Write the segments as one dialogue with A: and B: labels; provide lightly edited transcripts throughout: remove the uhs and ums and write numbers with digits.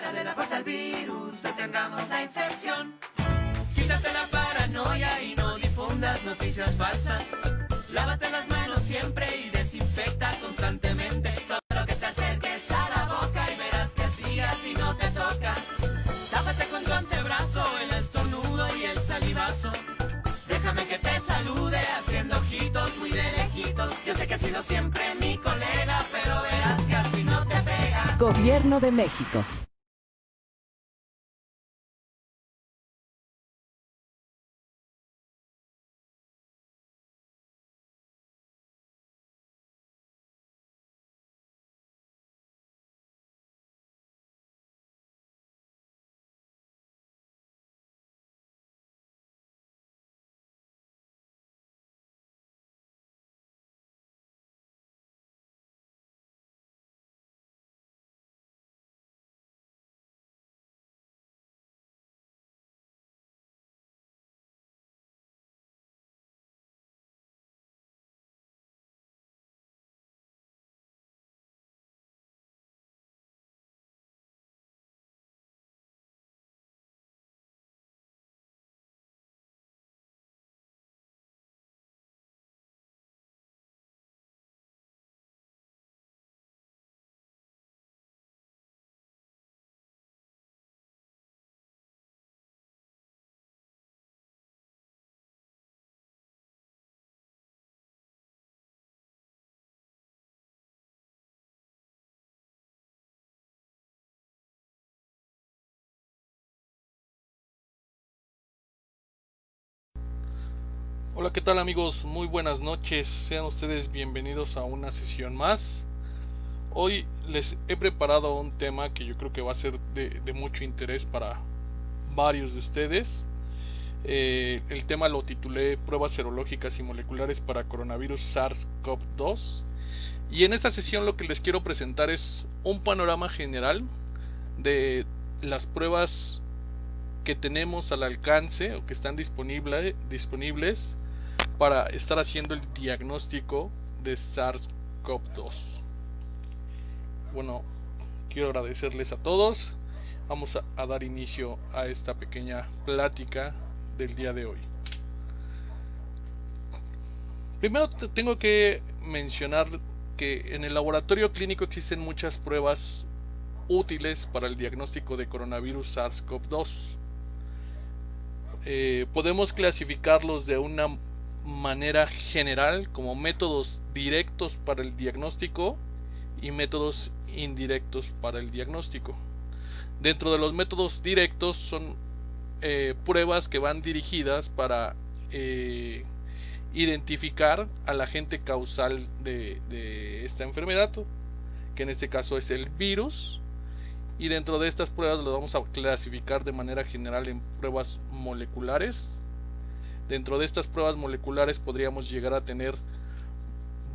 A: dale la vuelta al virus, detengamos la infección. Quítate la paranoia y no difundas noticias falsas. Lávate las manos siempre y desinfecta constantemente. Todo lo que te acerques a la boca y verás que así a ti no te toca. Tápate con tu antebrazo el estornudo y el salivazo. Déjame que te salude haciendo ojitos muy de lejitos. Yo sé que has sido siempre mi colega, pero verás que así no te pega.
B: Gobierno de México.
C: Hola, ¿qué tal amigos? Muy buenas noches, sean ustedes bienvenidos a una sesión más. Hoy les he preparado un tema que yo creo que va a ser de mucho interés para varios de ustedes. El tema lo titulé Pruebas serológicas y moleculares para coronavirus SARS-CoV-2. Y en esta sesión lo que les quiero presentar es un panorama general de las pruebas que tenemos al alcance o que están disponibles para estar haciendo el diagnóstico de SARS-CoV-2. Bueno, quiero agradecerles a todos. Vamos a dar inicio a esta pequeña plática del día de hoy. Primero tengo que mencionar que en el laboratorio clínico existen muchas pruebas útiles para el diagnóstico de coronavirus SARS-CoV-2. Podemos clasificarlos de una manera general como métodos directos para el diagnóstico y métodos indirectos para el diagnóstico. Dentro de los métodos directos son pruebas que van dirigidas para identificar al agente causal de esta enfermedad, que en este caso es el virus. Y dentro de estas pruebas las vamos a clasificar de manera general en pruebas moleculares. Dentro de estas pruebas moleculares podríamos llegar a tener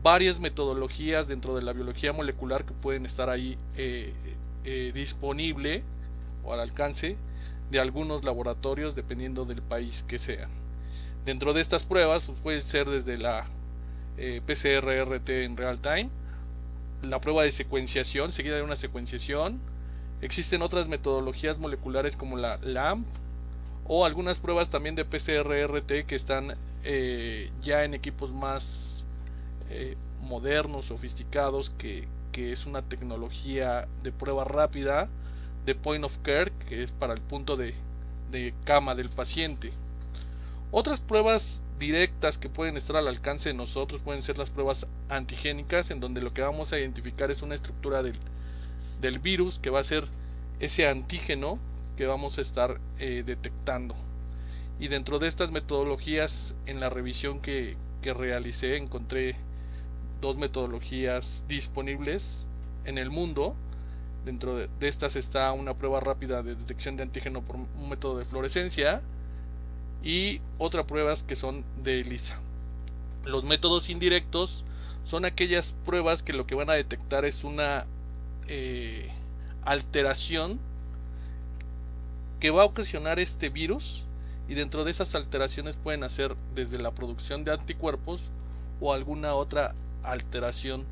C: varias metodologías dentro de la biología molecular que pueden estar ahí disponible o al alcance de algunos laboratorios dependiendo del país que sean. Dentro de estas pruebas pues puede ser desde la PCR-RT en real time, la prueba de secuenciación seguida de una secuenciación. Existen otras metodologías moleculares como la LAMP o algunas pruebas también de PCR-RT que están ya en equipos más modernos, sofisticados, que es una tecnología de prueba rápida de point of care, que es para el punto de cama del paciente. Otras pruebas directas que pueden estar al alcance de nosotros pueden ser las pruebas antigénicas, en donde lo que vamos a identificar es una estructura del virus, que va a ser ese antígeno que vamos a estar detectando. Y dentro de estas metodologías, en la revisión que realicé, encontré dos metodologías disponibles en el mundo. Dentro de estas está una prueba rápida de detección de antígeno por un método de fluorescencia y otras pruebas que son de ELISA. Los métodos indirectos son aquellas pruebas que lo que van a detectar es una alteración que va a ocasionar este virus, y dentro de esas alteraciones pueden hacer desde la producción de anticuerpos o alguna otra alteración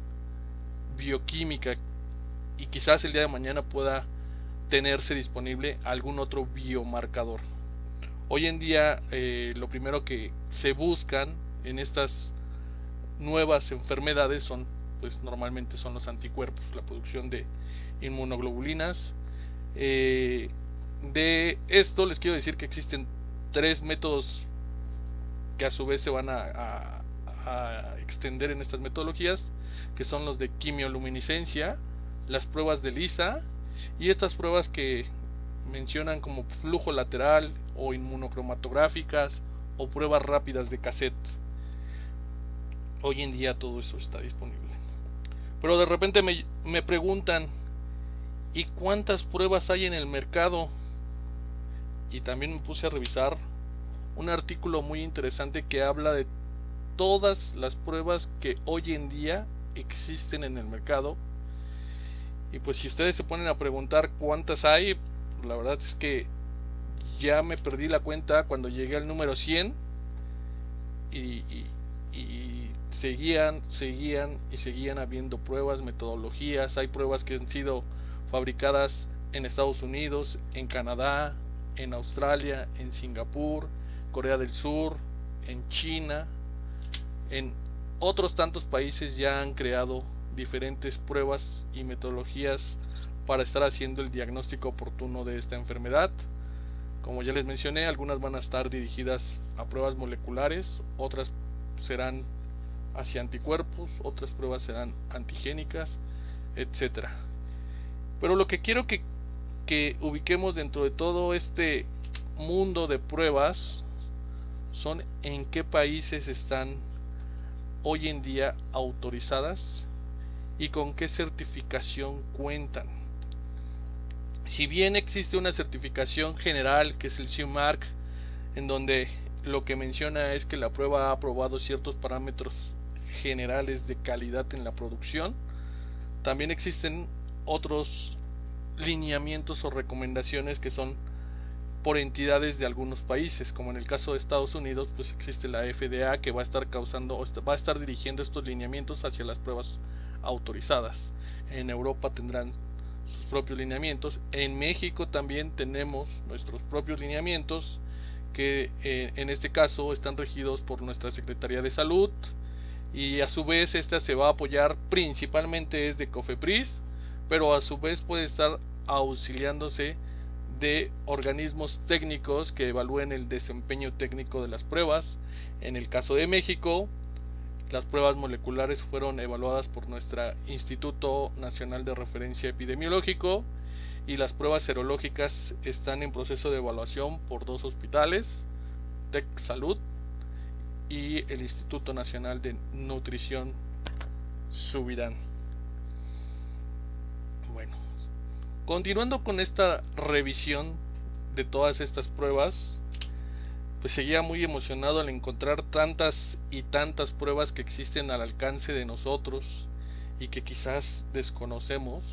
C: bioquímica, y quizás el día de mañana pueda tenerse disponible algún otro biomarcador. Hoy en día lo primero que se buscan en estas nuevas enfermedades son, pues normalmente son los anticuerpos, la producción de inmunoglobulinas. De esto les quiero decir que existen 3 métodos que a su vez se van a extender en estas metodologías, que son los de quimioluminiscencia, las pruebas de Lisa y estas pruebas que mencionan como flujo lateral o inmunocromatográficas o pruebas rápidas de cassette. Hoy en día todo eso está disponible. Pero de repente me preguntan, ¿y cuántas pruebas hay en el mercado? Y también me puse a revisar un artículo muy interesante que habla de todas las pruebas que hoy en día existen en el mercado. Y pues si ustedes se ponen a preguntar cuántas hay, la verdad es que ya me perdí la cuenta cuando llegué al número 100 y seguían habiendo pruebas, metodologías. Hay pruebas que han sido fabricadas en Estados Unidos, en Canadá, en Australia, en Singapur, Corea del Sur, en China, en otros tantos países ya han creado diferentes pruebas y metodologías para estar haciendo el diagnóstico oportuno de esta enfermedad. Como ya les mencioné, algunas van a estar dirigidas a pruebas moleculares, otras serán hacia anticuerpos, otras pruebas serán antigénicas, etcétera. Pero lo que quiero que ubiquemos dentro de todo este mundo de pruebas son en qué países están hoy en día autorizadas y con qué certificación cuentan. Si bien existe una certificación general que es el CE Mark, en donde lo que menciona es que la prueba ha aprobado ciertos parámetros generales de calidad en la producción, también existen otros lineamientos o recomendaciones que son por entidades de algunos países, como en el caso de Estados Unidos, pues existe la FDA que va a estar dirigiendo estos lineamientos hacia las pruebas autorizadas. En Europa tendrán sus propios lineamientos. En México también tenemos nuestros propios lineamientos que en este caso están regidos por nuestra Secretaría de Salud, y a su vez esta se va a apoyar principalmente es de COFEPRIS, pero a su vez puede estar auxiliándose de organismos técnicos que evalúen el desempeño técnico de las pruebas. En el caso de México, las pruebas moleculares fueron evaluadas por nuestro Instituto Nacional de Referencia Epidemiológico, y las pruebas serológicas están en proceso de evaluación por 2 hospitales, Tec Salud y el Instituto Nacional de Nutrición Subirán. Bueno, continuando con esta revisión de todas estas pruebas, pues seguía muy emocionado al encontrar tantas y tantas pruebas que existen al alcance de nosotros y que quizás desconocemos,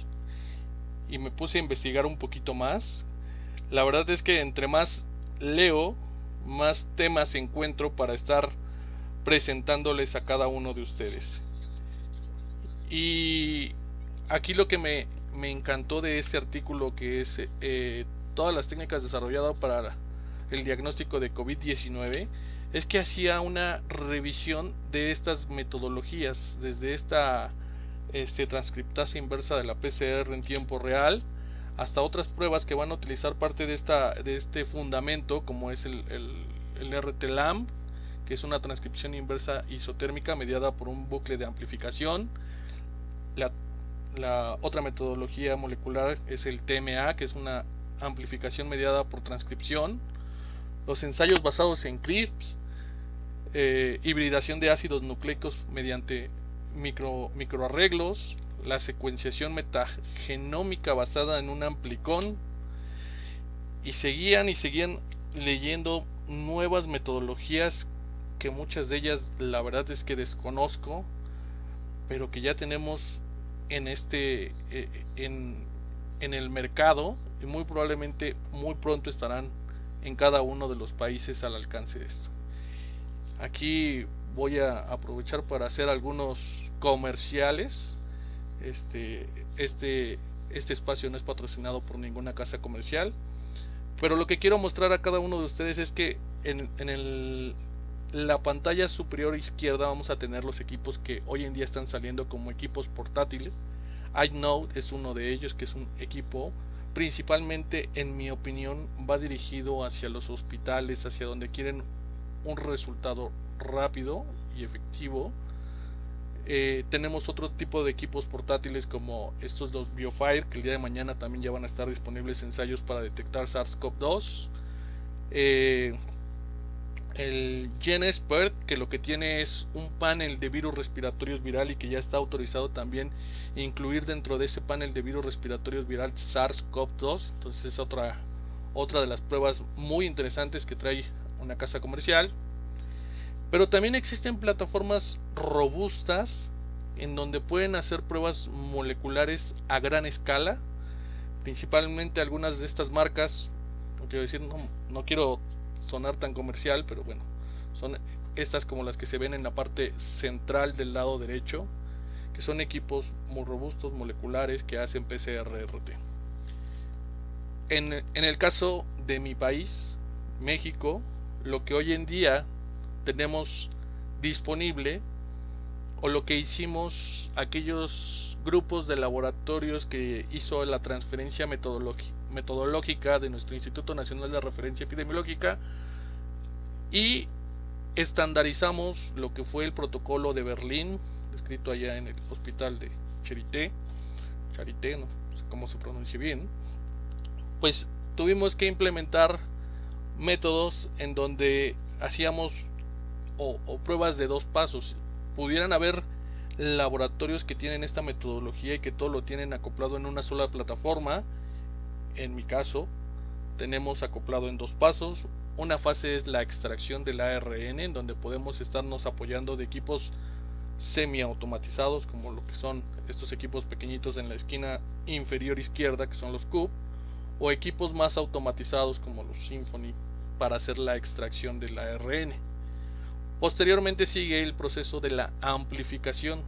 C: y me puse a investigar un poquito más. La verdad es que entre más leo, más temas encuentro para estar presentándoles a cada uno de ustedes. Y aquí lo que me encantó de este artículo, que es todas las técnicas desarrolladas para el diagnóstico de COVID-19, es que hacía una revisión de estas metodologías, desde esta transcriptasa inversa de la PCR en tiempo real, hasta otras pruebas que van a utilizar parte de este fundamento, como es el RT-LAMP, que es una transcripción inversa isotérmica mediada por un bucle de amplificación. La otra metodología molecular es el TMA, que es una amplificación mediada por transcripción. Los ensayos basados en CRISPR, hibridación de ácidos nucleicos mediante microarreglos, la secuenciación metagenómica basada en un amplicón, y seguían leyendo nuevas metodologías que muchas de ellas la verdad es que desconozco, pero que ya tenemos en el mercado, y muy probablemente muy pronto estarán en cada uno de los países al alcance de esto. Aquí voy a aprovechar para hacer algunos comerciales. Este este espacio no es patrocinado por ninguna casa comercial, pero lo que quiero mostrar a cada uno de ustedes es que en la pantalla superior izquierda vamos a tener los equipos que hoy en día están saliendo como equipos portátiles. iNote es uno de ellos, que es un equipo principalmente, en mi opinión, va dirigido hacia los hospitales, hacia donde quieren un resultado rápido y efectivo. Tenemos otro tipo de equipos portátiles como estos dos BioFire, que el día de mañana también ya van a estar disponibles ensayos para detectar SARS-CoV-2. El GeneXpert, que lo que tiene es un panel de virus respiratorios viral y que ya está autorizado también incluir dentro de ese panel de virus respiratorios viral SARS-CoV-2. Entonces es otra de las pruebas muy interesantes que trae una casa comercial. Pero también existen plataformas robustas en donde pueden hacer pruebas moleculares a gran escala. Principalmente algunas de estas marcas, no quiero sonar tan comercial, pero bueno, son estas como las que se ven en la parte central del lado derecho, que son equipos muy robustos, moleculares, que hacen PCR-RT. En el caso de mi país, México, lo que hoy en día tenemos disponible, o lo que hicimos aquellos grupos de laboratorios que hizo la transferencia metodológica de nuestro Instituto Nacional de Referencia Epidemiológica, y estandarizamos lo que fue el protocolo de Berlín, escrito allá en el hospital de Charité, no sé cómo se pronuncia bien. Pues tuvimos que implementar métodos en donde hacíamos o pruebas de 2 pasos. Pudieran haber laboratorios que tienen esta metodología y que todo lo tienen acoplado en una sola plataforma. En mi caso tenemos acoplado en 2 pasos. Una fase es la extracción del ARN, en donde podemos estarnos apoyando de equipos semiautomatizados, como lo que son estos equipos pequeñitos en la esquina inferior izquierda, que son los CUP, o equipos más automatizados como los Symphony, para hacer la extracción del ARN. Posteriormente sigue el proceso de la amplificación,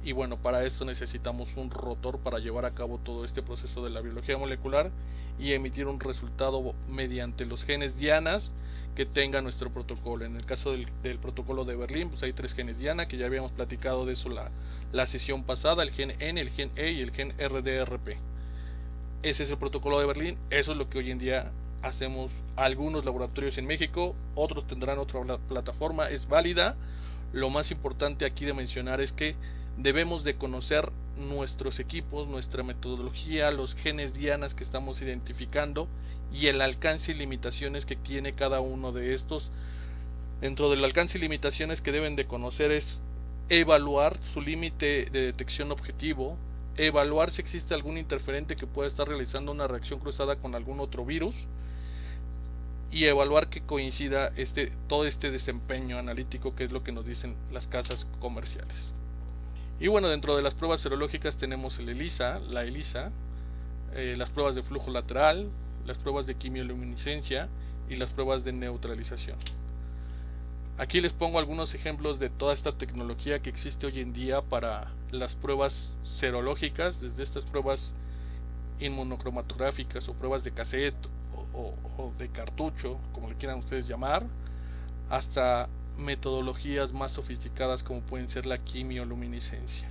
C: y bueno, para esto necesitamos un rotor para llevar a cabo todo este proceso de la biología molecular y emitir un resultado mediante los genes dianas que tenga nuestro protocolo. En el caso del protocolo de Berlín, pues hay 3 genes diana, que ya habíamos platicado de eso la sesión pasada: el gen N, el gen E y el gen RDRP. Ese es el protocolo de Berlín. Eso es lo que hoy en día hacemos algunos laboratorios en México. Otros tendrán otra plataforma, es válida. Lo más importante aquí de mencionar es que debemos de conocer nuestros equipos, nuestra metodología, los genes dianas que estamos identificando y el alcance y limitaciones que tiene cada uno de estos. Dentro del alcance y limitaciones que deben de conocer es evaluar su límite de detección objetivo, evaluar si existe algún interferente que pueda estar realizando una reacción cruzada con algún otro virus, y evaluar que coincida todo este desempeño analítico, que es lo que nos dicen las casas comerciales. Y bueno, dentro de las pruebas serológicas tenemos la ELISA, las pruebas de flujo lateral, las pruebas de quimioluminiscencia y las pruebas de neutralización. Aquí les pongo algunos ejemplos de toda esta tecnología que existe hoy en día para las pruebas serológicas, desde estas pruebas inmunocromatográficas o pruebas de cassette o de cartucho, como le quieran ustedes llamar, hasta metodologías más sofisticadas como pueden ser la quimioluminiscencia.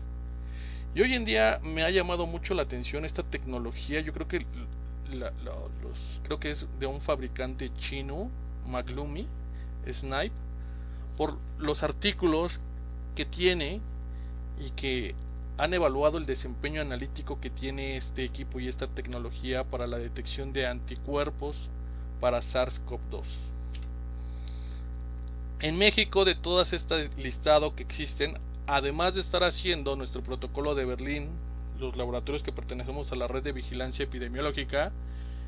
C: Y hoy en día me ha llamado mucho la atención esta tecnología. Yo creo que creo que es de un fabricante chino, Maglumi Snipe, por los artículos que tiene y que han evaluado el desempeño analítico que tiene este equipo y esta tecnología para la detección de anticuerpos para SARS-CoV-2. En México, de todas estas listado que existen, además de estar haciendo nuestro protocolo de Berlín, los laboratorios que pertenecemos a la red de vigilancia epidemiológica,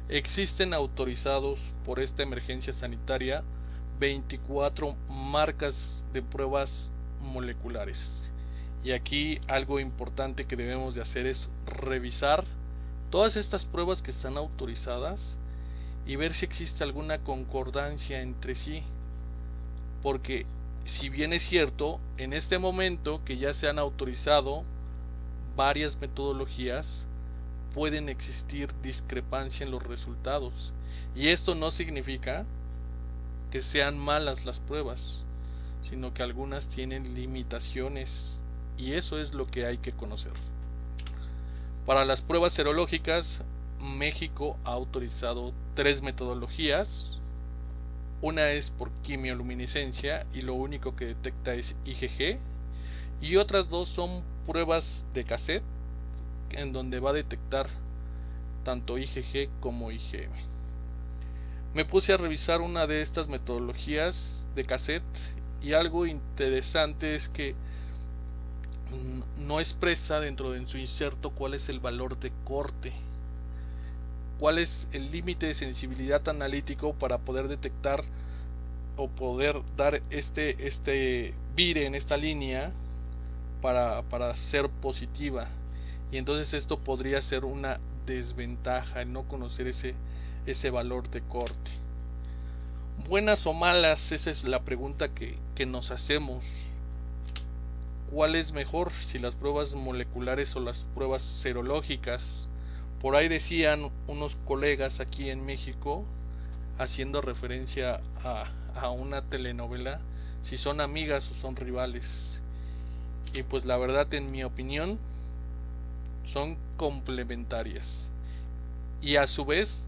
C: existen autorizados por esta emergencia sanitaria 24 marcas de pruebas moleculares. Y aquí algo importante que debemos de hacer es revisar todas estas pruebas que están autorizadas y ver si existe alguna concordancia entre sí. Porque si bien es cierto, en este momento que ya se han autorizado varias metodologías, pueden existir discrepancia en los resultados. Y esto no significa que sean malas las pruebas, sino que algunas tienen limitaciones, y eso es lo que hay que conocer. Para las pruebas serológicas, México ha autorizado 3 metodologías. Una es por quimioluminiscencia y lo único que detecta es IgG, y otras 2 son pruebas de cassette, en donde va a detectar tanto IgG como IgM. Me puse a revisar una de estas metodologías de cassette, y algo interesante es que no expresa dentro de su inserto cuál es el valor de corte, cuál es el límite de sensibilidad analítico para poder detectar o poder dar este vire en esta línea para ser positiva. Y entonces esto podría ser una desventaja, el no conocer ese valor de corte. ¿Buenas o malas? Esa es la pregunta que nos hacemos. ¿Cuál es mejor, si las pruebas moleculares o las pruebas serológicas? Por ahí decían unos colegas aquí en México, haciendo referencia a una telenovela, si son amigas o son rivales. Y pues la verdad, en mi opinión, son complementarias, y a su vez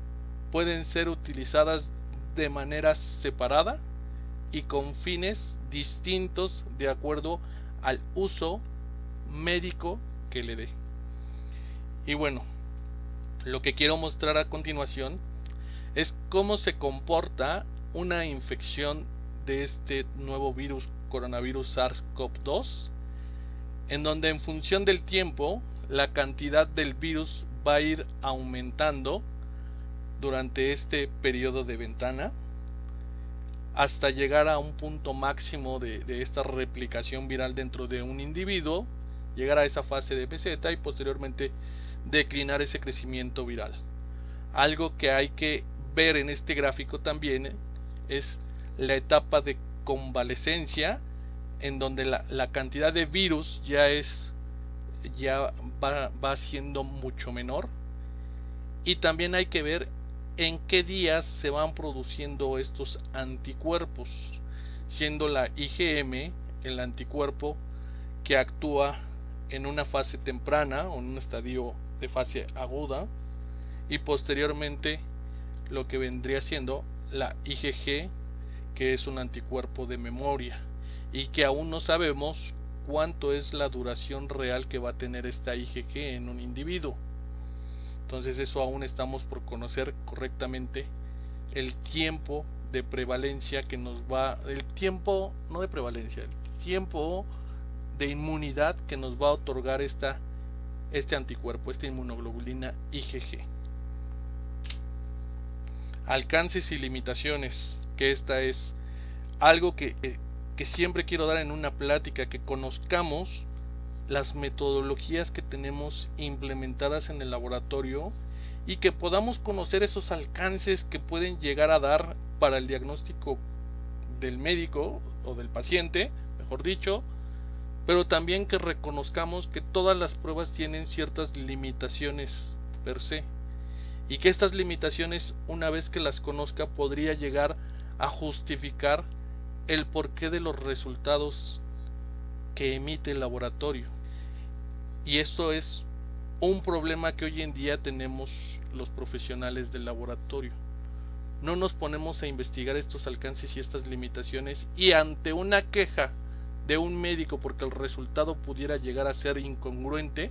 C: pueden ser utilizadas de manera separada y con fines distintos de acuerdo al uso médico que le dé. Y bueno, lo que quiero mostrar a continuación es cómo se comporta una infección de este nuevo virus, coronavirus SARS-CoV-2, en donde en función del tiempo la cantidad del virus va a ir aumentando durante este periodo de ventana hasta llegar a un punto máximo de esta replicación viral dentro de un individuo, llegar a esa fase de meseta y posteriormente declinar ese crecimiento viral. Algo que hay que ver en este gráfico también es la etapa de convalecencia, en donde la cantidad de virus ya va siendo mucho menor, y también hay que ver en qué días se van produciendo estos anticuerpos, siendo la IgM el anticuerpo que actúa en una fase temprana o en un estadio de fase aguda, y posteriormente lo que vendría siendo la IgG, que es un anticuerpo de memoria, y que aún no sabemos cuánto es la duración real que va a tener esta IgG en un individuo. Entonces eso aún estamos por conocer correctamente el tiempo de prevalencia que nos va, el tiempo no de prevalencia, el tiempo de inmunidad que nos va a otorgar este anticuerpo, esta inmunoglobulina IgG. Alcances y limitaciones, que esta es algo que siempre quiero dar en una plática, que conozcamos las metodologías que tenemos implementadas en el laboratorio y que podamos conocer esos alcances que pueden llegar a dar para el diagnóstico del médico o del paciente, mejor dicho, pero también que reconozcamos que todas las pruebas tienen ciertas limitaciones per se, y que estas limitaciones, una vez que las conozca, podría llegar a justificar el porqué de los resultados que emite el laboratorio. Y esto es un problema que hoy en día tenemos los profesionales del laboratorio. No nos ponemos a investigar estos alcances y estas limitaciones, y ante una queja de un médico porque el resultado pudiera llegar a ser incongruente,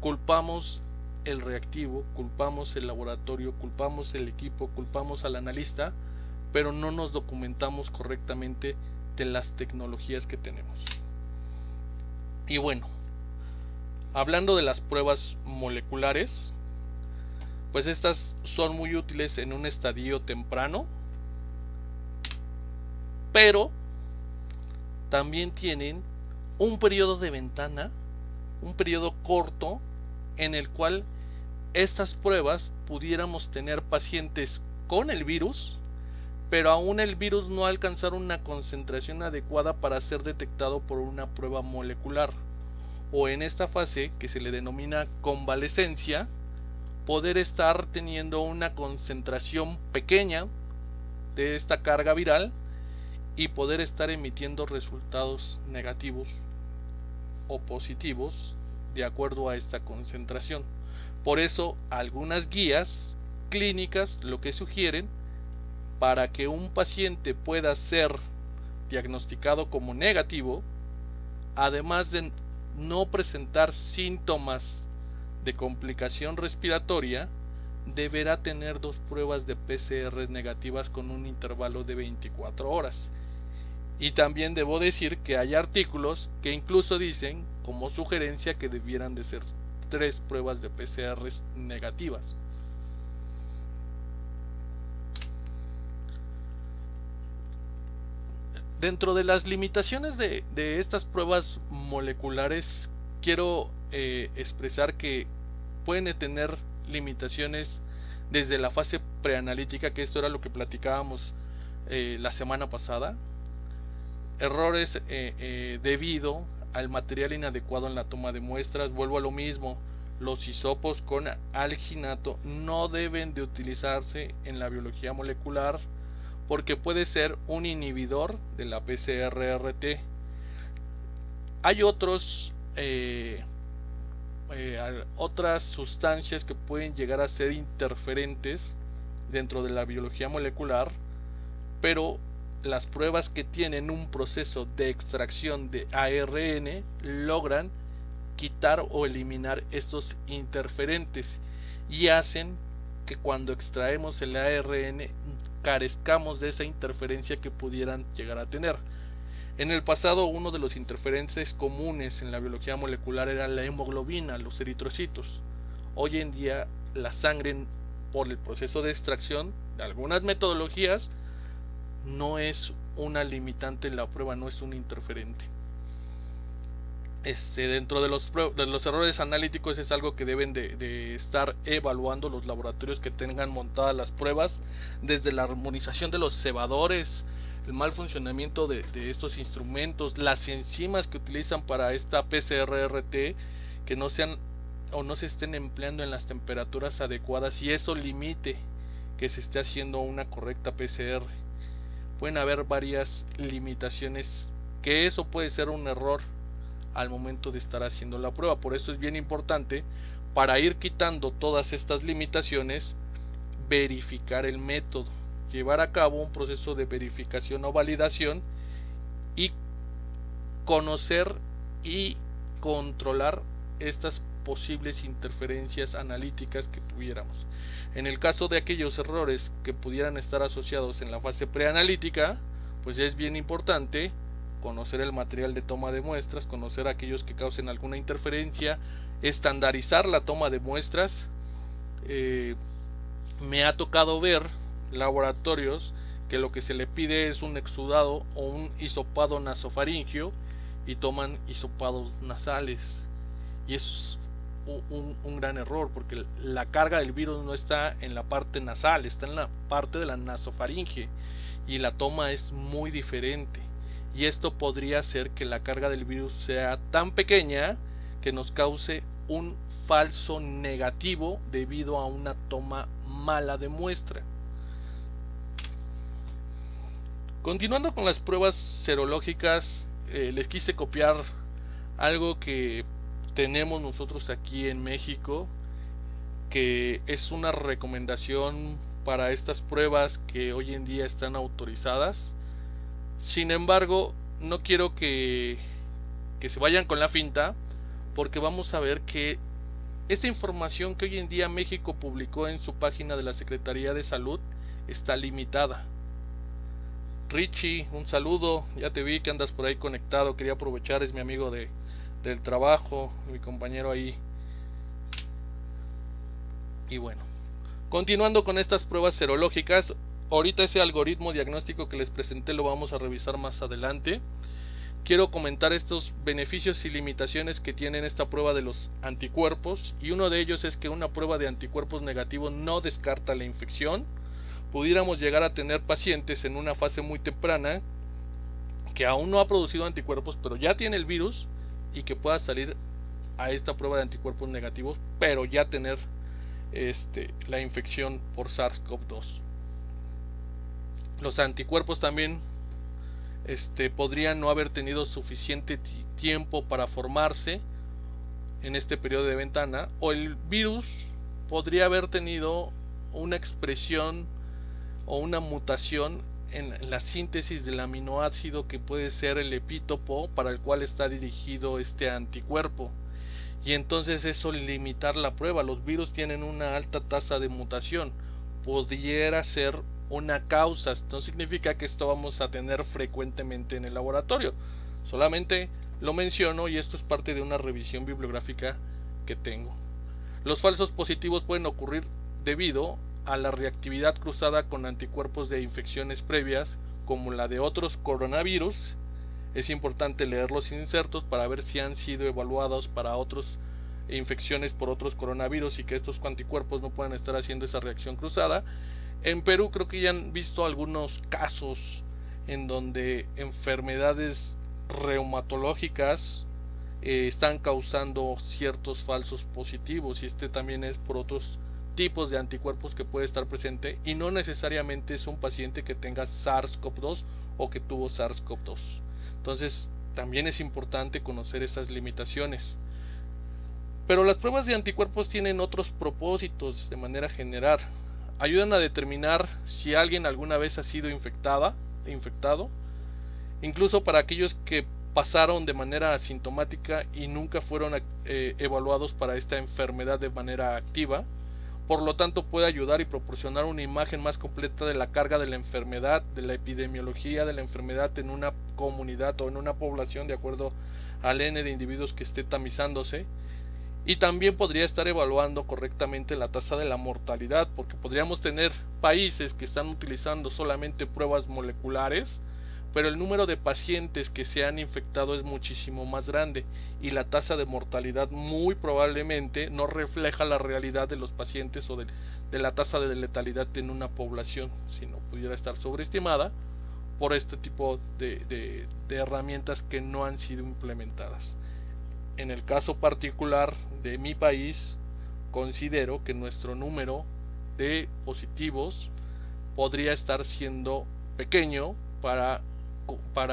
C: culpamos el reactivo, culpamos el laboratorio, culpamos el equipo, culpamos al analista, pero no nos documentamos correctamente de las tecnologías que tenemos. Y bueno, hablando de las pruebas moleculares, pues estas son muy útiles en un estadio temprano, pero también tienen un periodo de ventana, un periodo corto, en el cual estas pruebas pudiéramos tener pacientes con el virus, pero aún el virus no alcanzar una concentración adecuada para ser detectado por una prueba molecular, o en esta fase que se le denomina convalecencia, poder estar teniendo una concentración pequeña de esta carga viral y poder estar emitiendo resultados negativos o positivos de acuerdo a esta concentración. Por eso algunas guías clínicas lo que sugieren, para que un paciente pueda ser diagnosticado como negativo, además de no presentar síntomas de complicación respiratoria, deberá tener 2 pruebas de PCR negativas con un intervalo de 24 horas. Y también debo decir que hay artículos que incluso dicen como sugerencia que debieran de ser 3 pruebas de PCR negativas. Dentro de las limitaciones de estas pruebas moleculares, quiero expresar que pueden tener limitaciones desde la fase preanalítica, que esto era lo que platicábamos la semana pasada. Errores debido al material inadecuado en la toma de muestras. Vuelvo a lo mismo, los hisopos con alginato no deben de utilizarse en la biología molecular, porque puede ser un inhibidor de la PCR-RT. Hay otras sustancias que pueden llegar a ser interferentes dentro de la biología molecular, pero las pruebas que tienen un proceso de extracción de ARN logran quitar o eliminar estos interferentes y hacen que cuando extraemos el ARN carezcamos de esa interferencia que pudieran llegar a tener. En el pasado, uno de los interferentes comunes en la biología molecular era la hemoglobina, los eritrocitos. Hoy en día la sangre, por el proceso de extracción de algunas metodologías, no es una limitante en la prueba, no es un interferente. Dentro de los errores analíticos es algo que deben de estar evaluando los laboratorios que tengan montadas las pruebas, desde la armonización de los cebadores, el mal funcionamiento de estos instrumentos, las enzimas que utilizan para esta PCR-RT que no sean o no se estén empleando en las temperaturas adecuadas y eso limite que se esté haciendo una correcta PCR. Pueden haber varias limitaciones que eso puede ser un error al momento de estar haciendo la prueba. Por eso es bien importante, para ir quitando todas estas limitaciones, verificar el método, llevar a cabo un proceso de verificación o validación y conocer y controlar estas posibles interferencias analíticas que tuviéramos. En el caso de aquellos errores que pudieran estar asociados en la fase preanalítica, pues es bien importante conocer el material de toma de muestras, conocer aquellos que causen alguna interferencia, estandarizar la toma de muestras. Me ha tocado ver laboratorios que lo que se le pide es un exudado o un hisopado nasofaringio y toman hisopados nasales, y eso es un gran error, porque la carga del virus no está en la parte nasal, está en la parte de la nasofaringe y la toma es muy diferente, y esto podría hacer que la carga del virus sea tan pequeña que nos cause un falso negativo debido a una toma mala de muestra. Continuando con las pruebas serológicas, les quise copiar algo que tenemos nosotros aquí en México, que es una recomendación para estas pruebas que hoy en día están autorizadas. Sin embargo, no quiero que se vayan con la finta, porque vamos a ver que esta información que hoy en día México publicó en su página de la Secretaría de Salud está limitada. Richie, un saludo, ya te vi que andas por ahí conectado, quería aprovechar, es mi amigo del trabajo, mi compañero ahí. Y bueno, continuando con estas pruebas serológicas, ahorita ese algoritmo diagnóstico que les presenté lo vamos a revisar más adelante. Quiero comentar estos beneficios y limitaciones que tienen esta prueba de los anticuerpos, y uno de ellos es que una prueba de anticuerpos negativos no descarta la infección. Pudiéramos llegar a tener pacientes en una fase muy temprana que aún no ha producido anticuerpos, pero ya tiene el virus, y que pueda salir a esta prueba de anticuerpos negativos, pero ya tener la infección por SARS-CoV-2. Los anticuerpos también podrían no haber tenido suficiente tiempo para formarse en este periodo de ventana, o el virus podría haber tenido una expresión o una mutación en la síntesis del aminoácido que puede ser el epítopo para el cual está dirigido este anticuerpo, y entonces eso limitar la prueba. Los virus tienen una alta tasa de mutación, pudiera ser una causa. No significa que esto vamos a tener frecuentemente en el laboratorio, solamente lo menciono y esto es parte de una revisión bibliográfica que tengo. Los falsos positivos pueden ocurrir debido a la reactividad cruzada con anticuerpos de infecciones previas como la de otros coronavirus. Es importante leer los insertos para ver si han sido evaluados para otras infecciones por otros coronavirus y que estos anticuerpos no puedan estar haciendo esa reacción cruzada. En Perú creo que ya han visto algunos casos en donde enfermedades reumatológicas están causando ciertos falsos positivos, y también es por otros tipos de anticuerpos que puede estar presente, y no necesariamente es un paciente que tenga SARS-CoV-2 o que tuvo SARS-CoV-2. Entonces también es importante conocer esas limitaciones. Pero las pruebas de anticuerpos tienen otros propósitos de manera general. Ayudan a determinar si alguien alguna vez ha sido infectado, incluso para aquellos que pasaron de manera asintomática y nunca fueron evaluados para esta enfermedad de manera activa. Por lo tanto, puede ayudar y proporcionar una imagen más completa de la carga de la enfermedad, de la epidemiología de la enfermedad en una comunidad o en una población, de acuerdo al N de individuos que esté tamizándose. Y también podría estar evaluando correctamente la tasa de la mortalidad, porque podríamos tener países que están utilizando solamente pruebas moleculares, pero el número de pacientes que se han infectado es muchísimo más grande, y la tasa de mortalidad muy probablemente no refleja la realidad de los pacientes o de la tasa de letalidad en una población, sino pudiera estar sobreestimada por este tipo de herramientas que no han sido implementadas. En el caso particular de mi país, considero que nuestro número de positivos podría estar siendo pequeño para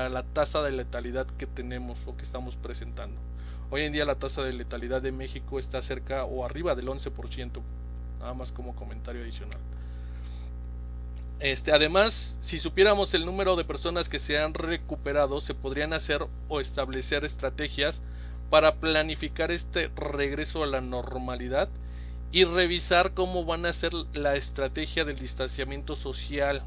C: la tasa de letalidad que tenemos o que estamos presentando. Hoy en día la tasa de letalidad de México está cerca o arriba del 11%, nada más como comentario adicional. Además, si supiéramos el número de personas que se han recuperado, se podrían hacer o establecer estrategias para planificar este regreso a la normalidad y revisar cómo van a ser la estrategia del distanciamiento social.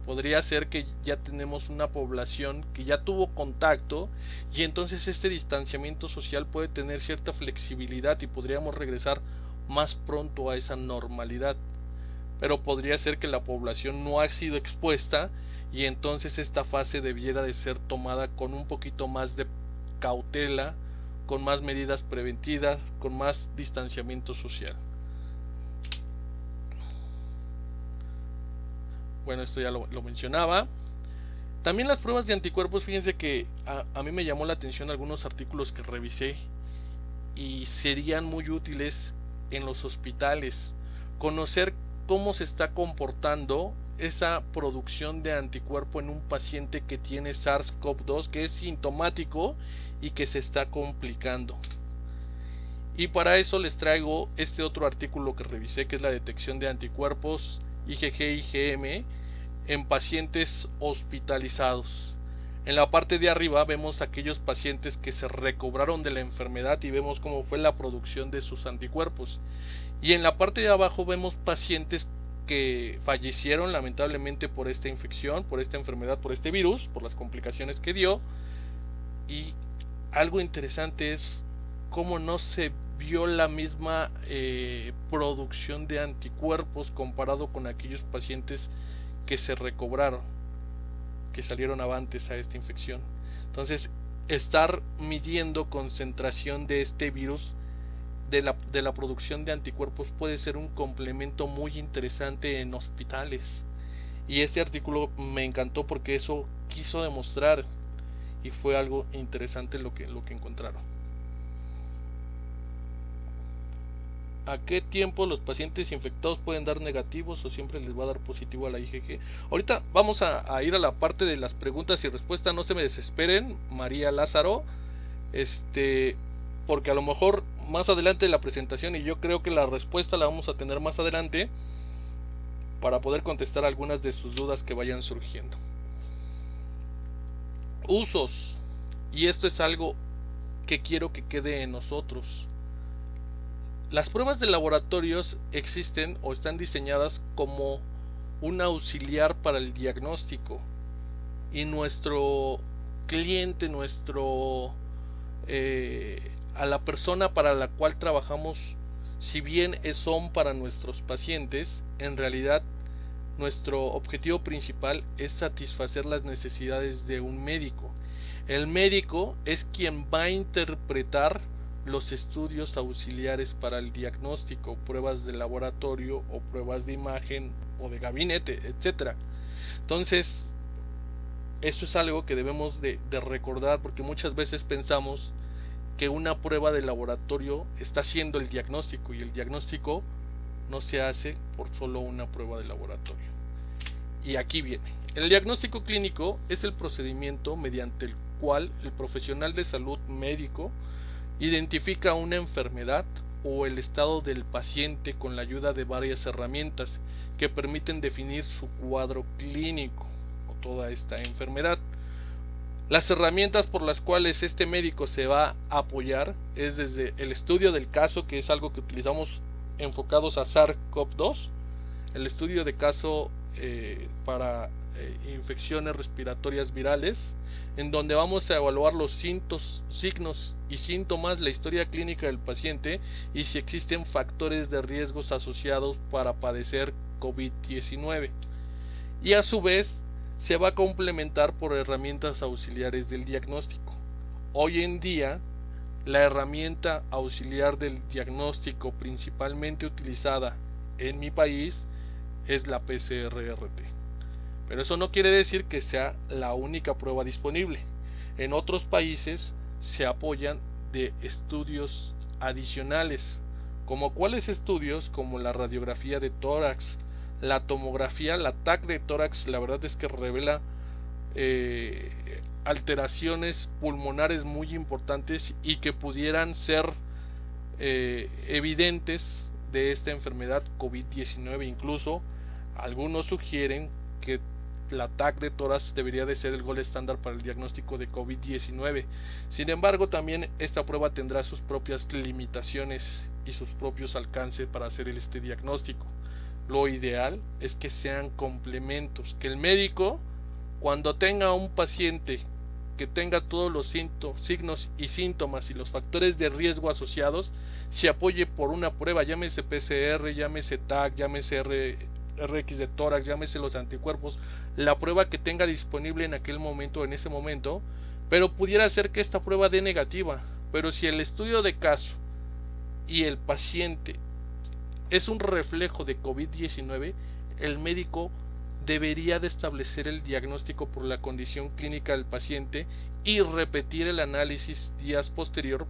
C: Podría ser que ya tenemos una población que ya tuvo contacto, y entonces este distanciamiento social puede tener cierta flexibilidad y podríamos regresar más pronto a esa normalidad. Pero podría ser que la población no ha sido expuesta, y entonces esta fase debiera de ser tomada con un poquito más de cautela, con más medidas preventivas, con más distanciamiento social. Bueno, esto ya lo mencionaba. También las pruebas de anticuerpos, fíjense que a mí me llamó la atención algunos artículos que revisé y serían muy útiles en los hospitales. Conocer cómo se está comportando esa producción de anticuerpo en un paciente que tiene SARS-CoV-2, que es sintomático y que se está complicando. Y para eso les traigo este otro artículo que revisé, que es la detección de anticuerpos IgG-IgM en pacientes hospitalizados. En la parte de arriba vemos aquellos pacientes que se recobraron de la enfermedad y vemos cómo fue la producción de sus anticuerpos. Y en la parte de abajo vemos pacientes que fallecieron lamentablemente por esta infección, por esta enfermedad, por este virus, por las complicaciones que dio. Y algo interesante es cómo no se vio la misma producción de anticuerpos comparado con aquellos pacientes que se recobraron, que salieron avantes a esta infección. Entonces, estar midiendo concentración de este virus, de la producción de anticuerpos, puede ser un complemento muy interesante en hospitales. Y este artículo me encantó porque eso quiso demostrar, y fue algo interesante lo que encontraron. ¿A qué tiempo los pacientes infectados pueden dar negativos o siempre les va a dar positivo a la IgG? Ahorita vamos a ir a la parte de las preguntas y respuestas. No se me desesperen, María Lázaro, porque a lo mejor más adelante de la presentación, y yo creo que la respuesta la vamos a tener más adelante para poder contestar algunas de sus dudas que vayan surgiendo. Usos, y esto es algo que quiero que quede en nosotros. Las pruebas de laboratorios existen o están diseñadas como un auxiliar para el diagnóstico, y nuestro cliente, a la persona para la cual trabajamos, si bien son para nuestros pacientes, en realidad nuestro objetivo principal es satisfacer las necesidades de un médico. El médico es quien va a interpretar los estudios auxiliares para el diagnóstico, pruebas de laboratorio o pruebas de imagen o de gabinete, etcétera. Entonces, eso es algo que debemos de recordar, porque muchas veces pensamos que una prueba de laboratorio está haciendo el diagnóstico, y el diagnóstico no se hace por solo una prueba de laboratorio. Y aquí viene. El diagnóstico clínico es el procedimiento mediante el cual el profesional de salud médico identifica una enfermedad o el estado del paciente con la ayuda de varias herramientas que permiten definir su cuadro clínico o toda esta enfermedad. Las herramientas por las cuales este médico se va a apoyar es desde el estudio del caso, que es algo que utilizamos enfocados a SARS-CoV-2, el estudio de caso para infecciones respiratorias virales, en donde vamos a evaluar los signos y síntomas, la historia clínica del paciente y si existen factores de riesgos asociados para padecer COVID-19. Y a su vez se va a complementar por herramientas auxiliares del diagnóstico. Hoy en día, la herramienta auxiliar del diagnóstico principalmente utilizada en mi país es la PCR-RT. Pero eso no quiere decir que sea la única prueba disponible. En otros países se apoyan de estudios adicionales. ¿Como cuáles estudios? Como la radiografía de tórax, la tomografía, la TAC de tórax. La verdad es que revela alteraciones pulmonares muy importantes y que pudieran ser evidentes de esta enfermedad COVID-19. Incluso algunos sugieren que la TAC de tórax debería de ser el gold estándar para el diagnóstico de COVID-19. Sin embargo, también esta prueba tendrá sus propias limitaciones y sus propios alcances para hacer este diagnóstico. Lo ideal es que sean complementos, que el médico, cuando tenga un paciente que tenga todos los signos y síntomas y los factores de riesgo asociados, se apoye por una prueba, llámese PCR, llámese TAC, llámese RX de tórax, llámese los anticuerpos, la prueba que tenga disponible en aquel momento, en ese momento. Pero pudiera ser que esta prueba dé negativa, pero si el estudio de caso y el paciente es un reflejo de COVID-19, el médico debería de establecer el diagnóstico por la condición clínica del paciente y repetir el análisis días posterior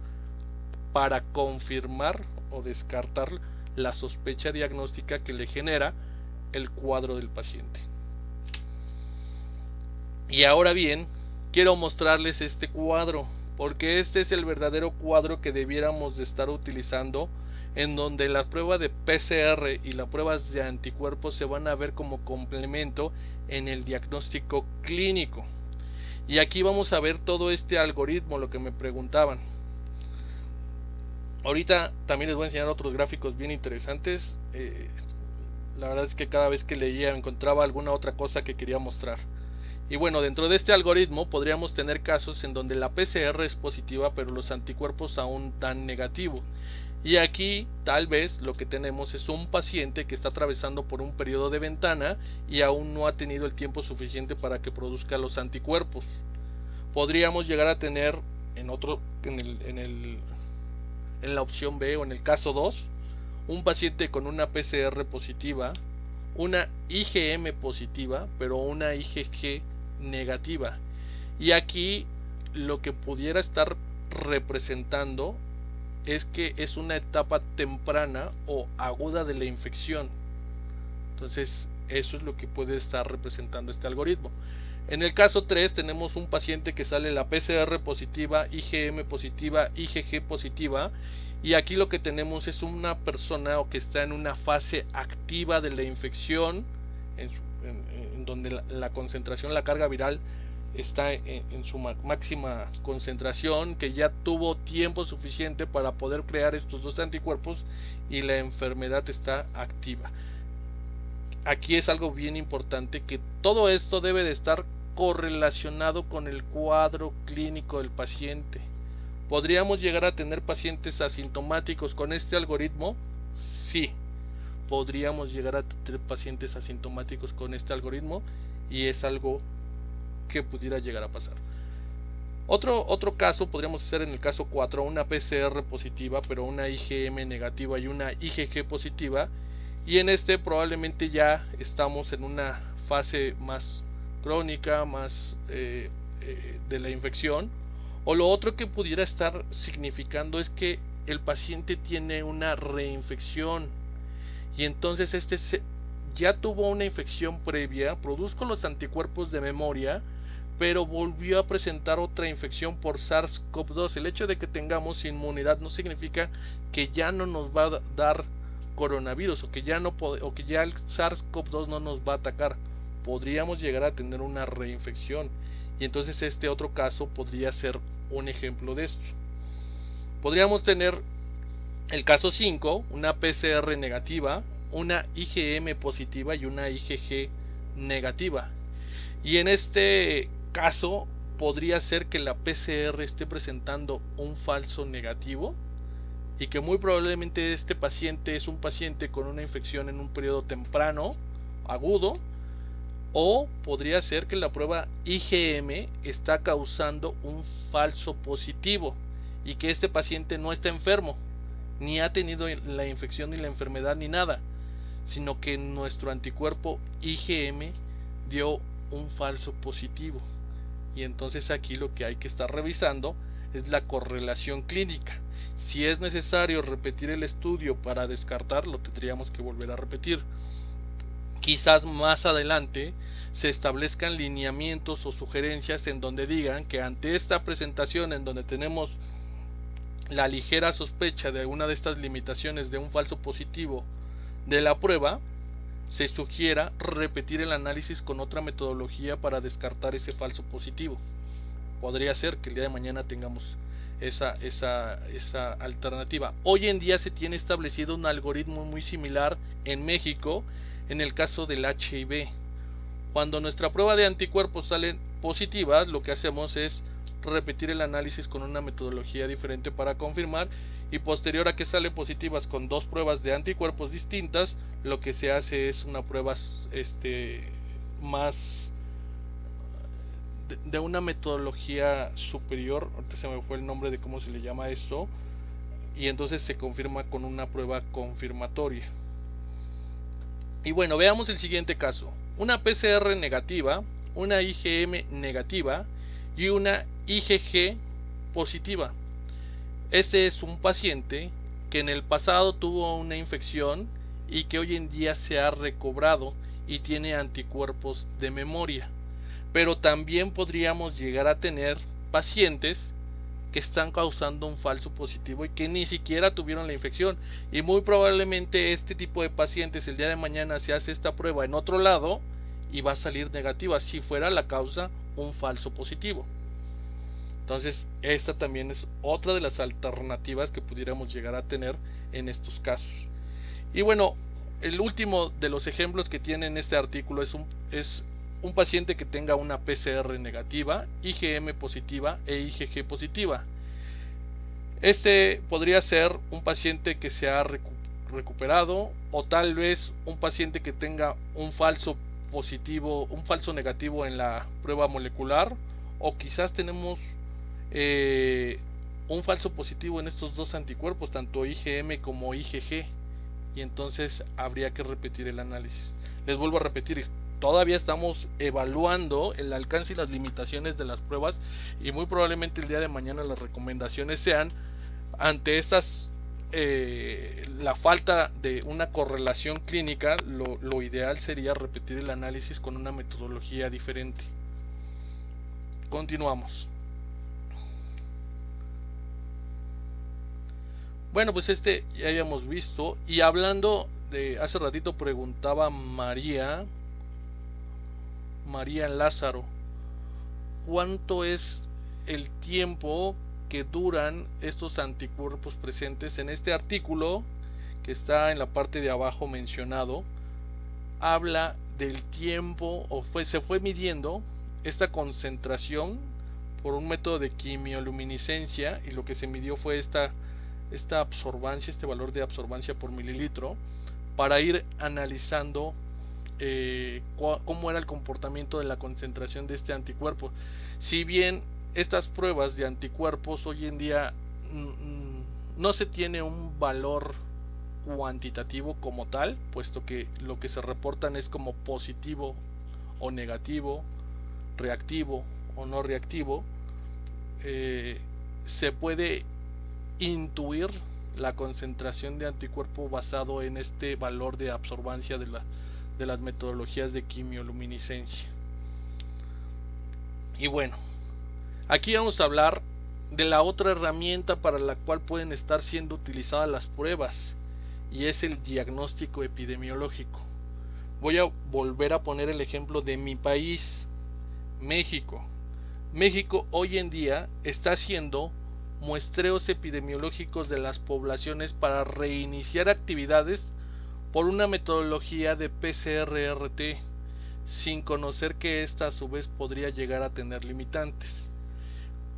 C: para confirmar o descartar la sospecha diagnóstica que le genera el cuadro del paciente. Y ahora bien, quiero mostrarles este cuadro, porque este es el verdadero cuadro que debiéramos de estar utilizando, en donde la prueba de PCR y las pruebas de anticuerpos se van a ver como complemento en el diagnóstico clínico. Y aquí vamos a ver todo este algoritmo, lo que me preguntaban. Ahorita también les voy a enseñar otros gráficos bien interesantes. La verdad es que cada vez que leía encontraba alguna otra cosa que quería mostrar. Y bueno, dentro de este algoritmo podríamos tener casos en donde la PCR es positiva, pero los anticuerpos aún dan negativo. Y aquí tal vez lo que tenemos es un paciente que está atravesando por un periodo de ventana y aún no ha tenido el tiempo suficiente para que produzca los anticuerpos. Podríamos llegar a tener en la opción B o en el caso 2, un paciente con una PCR positiva, una IgM positiva, pero una IgG negativa. Y aquí lo que pudiera estar representando es que es una etapa temprana o aguda de la infección. Entonces eso es lo que puede estar representando este algoritmo. En el caso 3 tenemos un paciente que sale la PCR positiva, IgM positiva, IgG positiva, y aquí lo que tenemos es una persona que está en una fase activa de la infección, en donde la concentración, la carga viral está en su máxima concentración, que ya tuvo tiempo suficiente para poder crear estos dos anticuerpos y la enfermedad está activa. Aquí es algo bien importante, que todo esto debe de estar correlacionado con el cuadro clínico del paciente. ¿Podríamos llegar a tener pacientes asintomáticos con este algoritmo? Sí, podríamos llegar a tener pacientes asintomáticos con este algoritmo, y es algo que pudiera llegar a pasar. Otro caso podríamos hacer en el caso 4, una PCR positiva, pero una IgM negativa y una IgG positiva, y en este probablemente ya estamos en una fase más crónica, más de la infección. O lo otro que pudiera estar significando es que el paciente tiene una reinfección, y entonces ya tuvo una infección previa, produjo los anticuerpos de memoria, pero volvió a presentar otra infección por SARS-CoV-2. El hecho de que tengamos inmunidad no significa que ya no nos va a dar coronavirus, o que ya el SARS-CoV-2 no nos va a atacar. Podríamos llegar a tener una reinfección, y entonces este otro caso podría ser un ejemplo de esto. Podríamos tener el caso 5, una PCR negativa, una IgM positiva y una IgG negativa, y en este caso podría ser que la PCR esté presentando un falso negativo, y que muy probablemente este paciente es un paciente con una infección en un periodo temprano, agudo, o podría ser que la prueba IgM está causando un falso positivo, y que este paciente no está enfermo, ni ha tenido la infección ni la enfermedad ni nada, sino que nuestro anticuerpo IgM dio un falso positivo. Y entonces aquí lo que hay que estar revisando es la correlación clínica. Si es necesario repetir el estudio para descartarlo, tendríamos que volver a repetir. Quizás más adelante se establezcan lineamientos o sugerencias en donde digan que ante esta presentación, en donde tenemos la ligera sospecha de alguna de estas limitaciones de un falso positivo de la prueba, se sugiera repetir el análisis con otra metodología para descartar ese falso positivo. Podría ser que el día de mañana tengamos esa alternativa. Hoy en día se tiene establecido un algoritmo muy similar en México en el caso del HIV. Cuando nuestra prueba de anticuerpos salen positivas, lo que hacemos es repetir el análisis con una metodología diferente para confirmar, y posterior a que salen positivas con dos pruebas de anticuerpos distintas, lo que se hace es una prueba más de una metodología superior. Ahorita se me fue el nombre de cómo se le llama esto, y entonces se confirma con una prueba confirmatoria. Y bueno, veamos el siguiente caso: una PCR negativa, una IgM negativa y una IgG positiva. Este es un paciente que en el pasado tuvo una infección y que hoy en día se ha recobrado y tiene anticuerpos de memoria. Pero también podríamos llegar a tener pacientes que están causando un falso positivo y que ni siquiera tuvieron la infección, y muy probablemente este tipo de pacientes el día de mañana se hace esta prueba en otro lado y va a salir negativa, si fuera la causa un falso positivo. Entonces esta también es otra de las alternativas que pudiéramos llegar a tener en estos casos. Y bueno, el último de los ejemplos que tiene en este artículo es un paciente que tenga una PCR negativa, IgM positiva e IgG positiva. Este podría ser un paciente que se ha recuperado, o tal vez un paciente que tenga un falso positivo, un falso negativo en la prueba molecular, o quizás tenemos un falso positivo en estos dos anticuerpos, tanto IgM como IgG, y entonces habría que repetir el análisis. Les vuelvo a repetir, todavía estamos evaluando el alcance y las limitaciones de las pruebas, y muy probablemente el día de mañana las recomendaciones sean Ante estas la falta de una correlación clínica, lo ideal sería repetir el análisis con una metodología diferente. Continuamos. Bueno, pues ya habíamos visto. Y hablando de hace ratito, preguntaba María Lázaro, ¿cuánto es el tiempo que duran estos anticuerpos presentes? En este artículo que está en la parte de abajo mencionado, habla del tiempo, se fue midiendo esta concentración por un método de quimioluminiscencia, y lo que se midió fue esta absorbancia, este valor de absorbancia por mililitro, para ir analizando cómo era el comportamiento de la concentración de este anticuerpo. Si bien estas pruebas de anticuerpos hoy en día no se tiene un valor cuantitativo como tal, puesto que lo que se reportan es como positivo o negativo, reactivo o no reactivo, se puede intuir la concentración de anticuerpo basado en este valor de absorbancia de las metodologías de quimioluminiscencia. Y bueno, aquí vamos a hablar de la otra herramienta para la cual pueden estar siendo utilizadas las pruebas, y es el diagnóstico epidemiológico. Voy a volver a poner el ejemplo de mi país, México. México hoy en día está haciendo muestreos epidemiológicos de las poblaciones para reiniciar actividades por una metodología de PCR-RT, sin conocer que esta a su vez podría llegar a tener limitantes.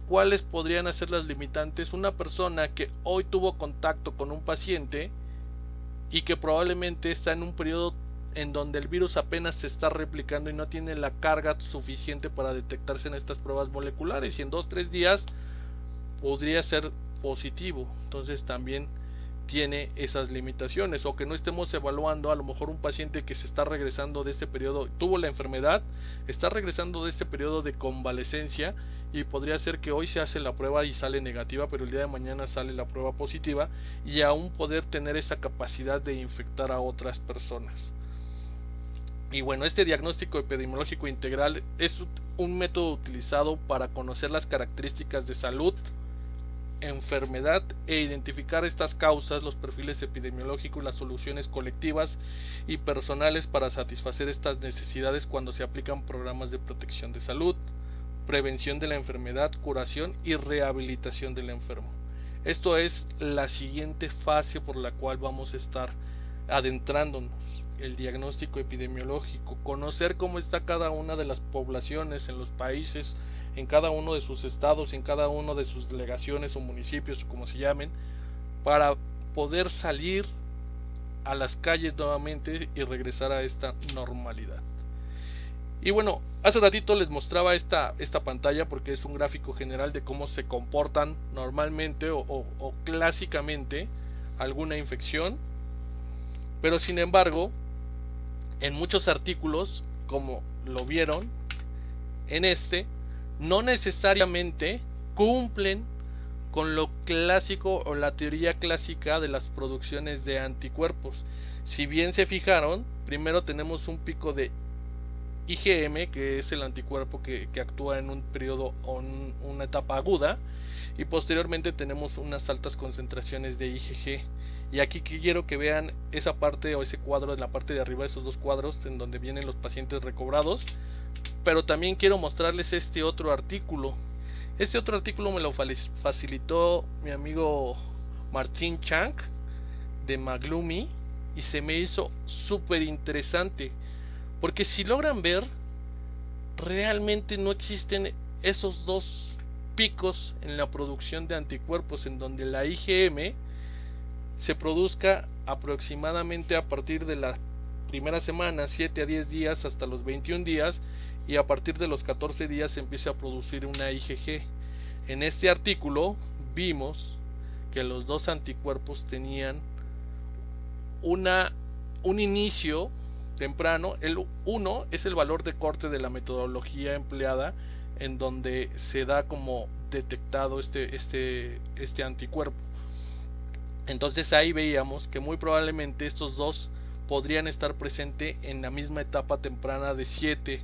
C: ¿Cuáles podrían ser las limitantes? Una persona que hoy tuvo contacto con un paciente y que probablemente está en un periodo en donde el virus apenas se está replicando y no tiene la carga suficiente para detectarse en estas pruebas moleculares, y en 2-3 días podría ser positivo. Entonces también tiene esas limitaciones. O que no estemos evaluando a lo mejor un paciente que se está regresando de este periodo, tuvo la enfermedad, está regresando de este periodo de convalecencia, y podría ser que hoy se hace la prueba y sale negativa, pero el día de mañana sale la prueba positiva, y aún poder tener esa capacidad de infectar a otras personas. Y bueno, este diagnóstico epidemiológico integral es un método utilizado para conocer las características de salud, enfermedad, e identificar estas causas, los perfiles epidemiológicos, las soluciones colectivas y personales para satisfacer estas necesidades cuando se aplican programas de protección de salud, prevención de la enfermedad, curación y rehabilitación del enfermo. Esto es la siguiente fase por la cual vamos a estar adentrándonos: el diagnóstico epidemiológico, conocer cómo está cada una de las poblaciones en los países, en cada uno de sus estados, en cada uno de sus delegaciones o municipios, como se llamen, para poder salir a las calles nuevamente y regresar a esta normalidad. Y bueno, hace ratito les mostraba esta pantalla porque es un gráfico general de cómo se comportan normalmente o clásicamente alguna infección, pero sin embargo, en muchos artículos, como lo vieron en no necesariamente cumplen con lo clásico o la teoría clásica de las producciones de anticuerpos. Si bien se fijaron, primero tenemos un pico de IgM, que es el anticuerpo que actúa en un periodo o una etapa aguda, y posteriormente tenemos unas altas concentraciones de IgG. Y aquí quiero que vean esa parte o ese cuadro en la parte de arriba, esos dos cuadros en donde vienen los pacientes recobrados. Pero también quiero mostrarles este otro artículo. Este otro artículo me lo facilitó mi amigo Martín Chang de Maglumi, y se me hizo súper interesante, porque si logran ver, realmente no existen esos dos picos en la producción de anticuerpos, en donde la IgM se produzca aproximadamente a partir de la primera semana, 7 a 10 días, hasta los 21 días, y a partir de los 14 días se empieza a producir una IgG. En este artículo vimos que los dos anticuerpos tenían un inicio temprano. El 1 es el valor de corte de la metodología empleada, en donde se da como detectado este anticuerpo. Entonces ahí veíamos que muy probablemente estos dos podrían estar presentes en la misma etapa temprana de 7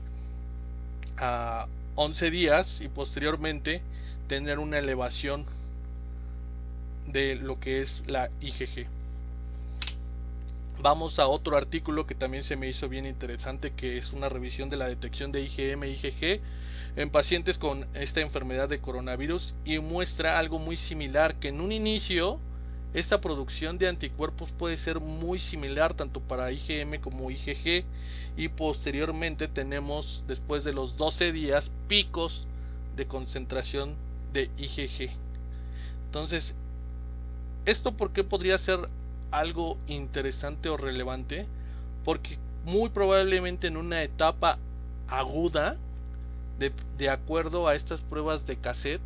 C: a 11 días y posteriormente tener una elevación de lo que es la IgG. Vamos a otro artículo que también se me hizo bien interesante, que es una revisión de la detección de IgM e IgG en pacientes con esta enfermedad de coronavirus, y muestra algo muy similar, que en un inicio esta producción de anticuerpos puede ser muy similar tanto para IgM como IgG, y posteriormente tenemos, después de los 12 días, picos de concentración de IgG. Entonces, ¿esto por qué podría ser algo interesante o relevante? Porque muy probablemente en una etapa aguda, de acuerdo a estas pruebas de cassette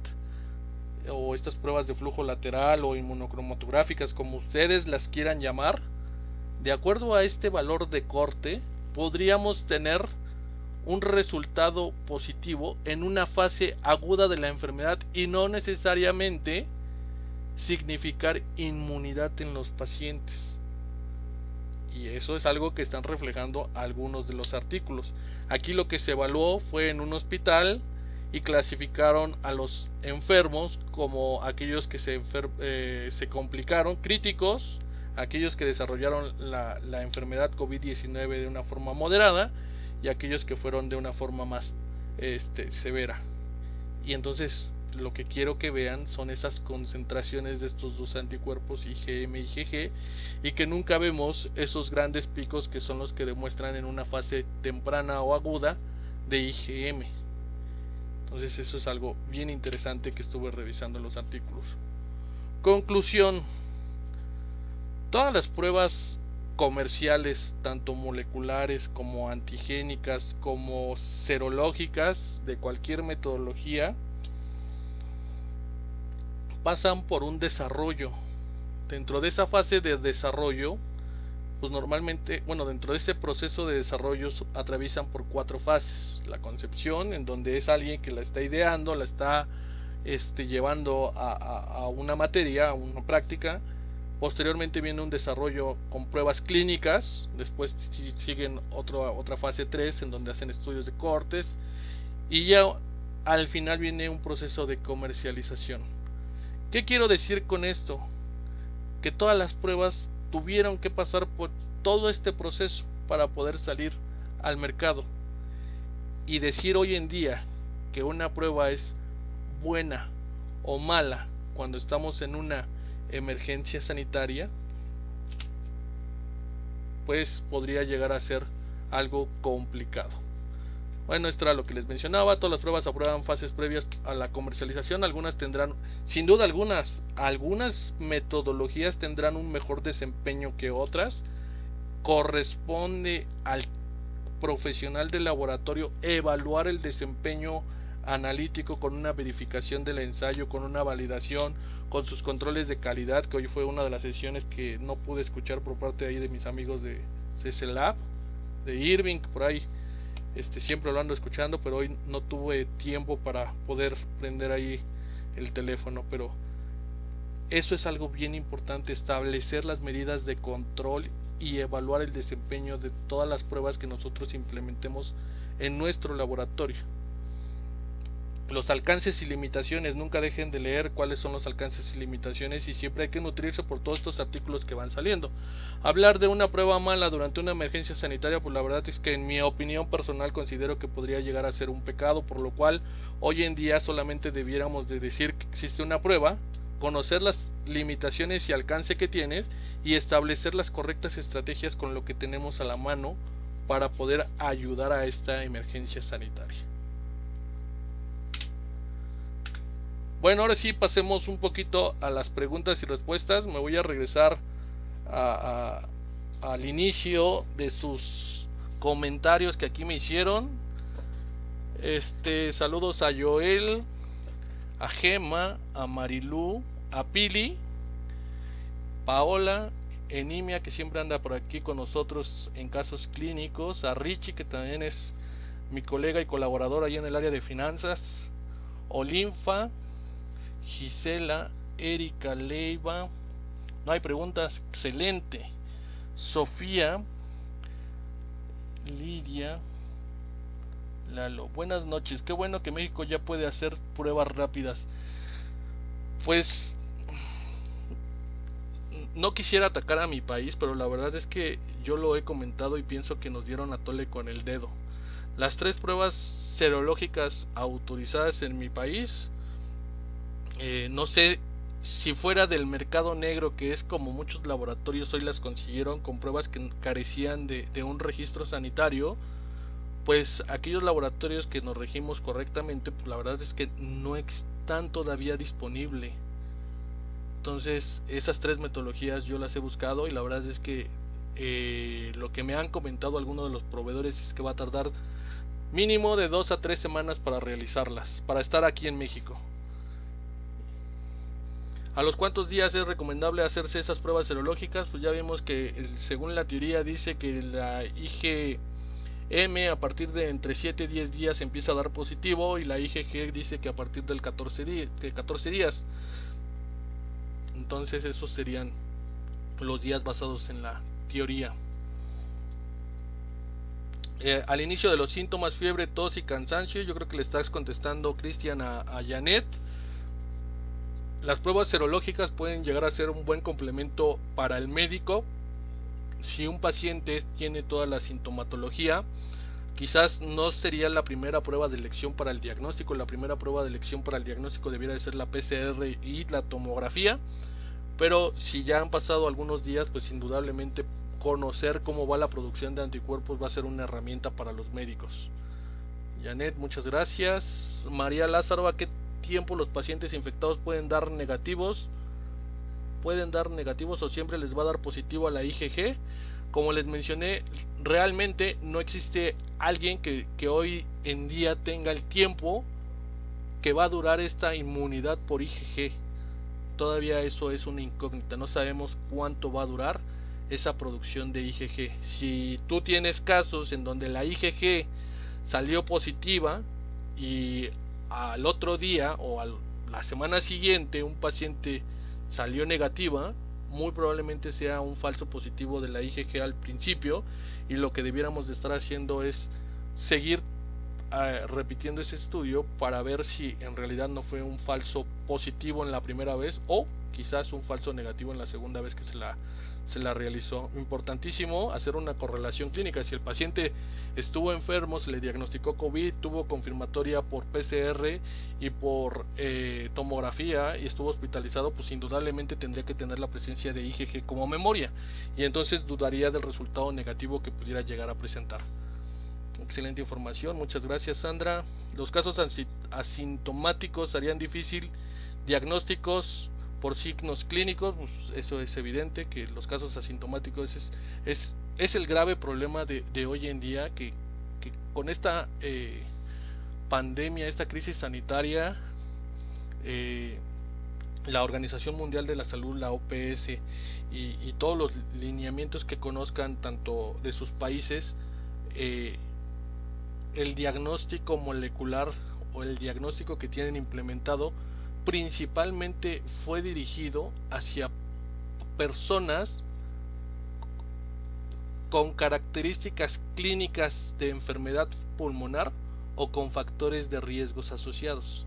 C: o estas pruebas de flujo lateral o inmunocromatográficas, como ustedes las quieran llamar, de acuerdo a este valor de corte podríamos tener un resultado positivo en una fase aguda de la enfermedad y no necesariamente significar inmunidad en los pacientes. Y eso es algo que están reflejando algunos de los artículos. Aquí lo que se evaluó fue en un hospital y clasificaron a los enfermos como aquellos que se complicaron, críticos, aquellos que desarrollaron la enfermedad COVID-19 de una forma moderada, y aquellos que fueron de una forma más severa. Y entonces lo que quiero que vean son esas concentraciones de estos dos anticuerpos IgM y IgG, y que nunca vemos esos grandes picos que son los que demuestran en una fase temprana o aguda de IgM. Entonces eso es algo bien interesante que estuve revisando en los artículos. Conclusión: todas las pruebas comerciales, tanto moleculares como antigénicas como serológicas, de cualquier metodología, pasan por un desarrollo. Dentro de esa fase de desarrollo, pues normalmente, dentro de ese proceso de desarrollo atraviesan por 4 fases. La concepción, en donde es alguien que la está ideando, la está llevando a una materia, a una práctica. Posteriormente viene un desarrollo con pruebas clínicas. Después siguen otra fase 3, en donde hacen estudios de cortes, y ya al final viene un proceso de comercialización. ¿Qué quiero decir con esto? Que todas las pruebas tuvieron que pasar por todo este proceso para poder salir al mercado. Y decir hoy en día que una prueba es buena o mala cuando estamos en una emergencia sanitaria, pues podría llegar a ser algo complicado. Bueno, esto era lo que les mencionaba. Todas las pruebas aprueban fases previas a la comercialización. Algunas tendrán, sin duda algunas metodologías tendrán un mejor desempeño que otras. Corresponde al profesional del laboratorio evaluar el desempeño analítico con una verificación del ensayo, con una validación, con sus controles de calidad, que hoy fue una de las sesiones que no pude escuchar por parte ahí de mis amigos de CCLab, de Irving, por ahí. Siempre lo ando escuchando, pero hoy no tuve tiempo para poder prender ahí el teléfono. Pero eso es algo bien importante: establecer las medidas de control y evaluar el desempeño de todas las pruebas que nosotros implementemos en nuestro laboratorio. Los alcances y limitaciones: nunca dejen de leer cuáles son los alcances y limitaciones, y siempre hay que nutrirse por todos estos artículos que van saliendo. Hablar de una prueba mala durante una emergencia sanitaria, pues la verdad es que en mi opinión personal considero que podría llegar a ser un pecado, por lo cual hoy en día solamente debiéramos de decir que existe una prueba, conocer las limitaciones y alcance que tienes, y establecer las correctas estrategias con lo que tenemos a la mano para poder ayudar a esta emergencia sanitaria. Bueno, ahora sí pasemos un poquito a las preguntas y respuestas. Me voy a regresar al inicio de sus comentarios que aquí me hicieron. Saludos a Joel, a Gema, a Marilú, a Pili, Paola, Enimia, que siempre anda por aquí con nosotros en casos clínicos, a Richie, que también es mi colega y colaborador allá en el área de finanzas, Olinfa, Gisela, Erika Leiva, No hay preguntas. Excelente. Sofía, Lidia, Lalo, buenas noches. Qué bueno que México ya puede hacer pruebas rápidas. Pues no quisiera atacar a mi país, pero la verdad es que yo lo he comentado y pienso que nos dieron a tole con el dedo. Las 3 pruebas serológicas autorizadas en mi país, no sé si fuera del mercado negro, que es como muchos laboratorios hoy las consiguieron con pruebas que carecían de un registro sanitario, pues aquellos laboratorios que nos regimos correctamente, pues la verdad es que no están todavía disponible. Entonces esas 3 metodologías yo las he buscado y la verdad es que lo que me han comentado algunos de los proveedores es que va a tardar mínimo de 2 a 3 semanas para realizarlas, para estar aquí en México. ¿A los cuántos días es recomendable hacerse esas pruebas serológicas? Pues ya vimos que según la teoría dice que la IgM a partir de entre 7 y 10 días empieza a dar positivo, y la IgG dice que a partir del 14 días. Entonces esos serían los días basados en la teoría. Al inicio de los síntomas, fiebre, tos y cansancio, yo creo que le estás contestando, Cristian, a Janet. Las pruebas serológicas pueden llegar a ser un buen complemento para el médico si un paciente tiene toda la sintomatología. Quizás no sería la primera prueba de elección para el diagnóstico. La primera prueba de elección para el diagnóstico debiera de ser la PCR y la tomografía, pero si ya han pasado algunos días, pues indudablemente conocer cómo va la producción de anticuerpos va a ser una herramienta para los médicos. Janet, muchas gracias. María Lázaro, ¿a qué tiempo los pacientes infectados pueden dar negativos? ¿Pueden dar negativos o siempre les va a dar positivo a la IgG? Como les mencioné, realmente no existe alguien que hoy en día tenga el tiempo que va a durar esta inmunidad por IgG. Todavía eso es una incógnita, no sabemos cuánto va a durar esa producción de IgG. Si tú tienes casos en donde la IgG salió positiva y al otro día o a la semana siguiente un paciente salió negativa, muy probablemente sea un falso positivo de la IgG al principio, y lo que debiéramos de estar haciendo es seguir repitiendo ese estudio para ver si en realidad no fue un falso positivo en la primera vez o quizás un falso negativo en la segunda vez que se la realizó. Importantísimo hacer una correlación clínica. Si el paciente estuvo enfermo, se le diagnosticó COVID, tuvo confirmatoria por PCR y por tomografía y estuvo hospitalizado, pues indudablemente tendría que tener la presencia de IgG como memoria, y entonces dudaría del resultado negativo que pudiera llegar a presentar. Excelente información, muchas gracias, Sandra. Los casos asintomáticos harían difícil diagnósticos por signos clínicos. Pues eso es evidente, que los casos asintomáticos es el grave problema de hoy en día, que con esta pandemia, esta crisis sanitaria, la Organización Mundial de la Salud, la OPS, y todos los lineamientos que conozcan tanto de sus países, el diagnóstico molecular o el diagnóstico que tienen implementado principalmente fue dirigido hacia personas con características clínicas de enfermedad pulmonar o con factores de riesgos asociados.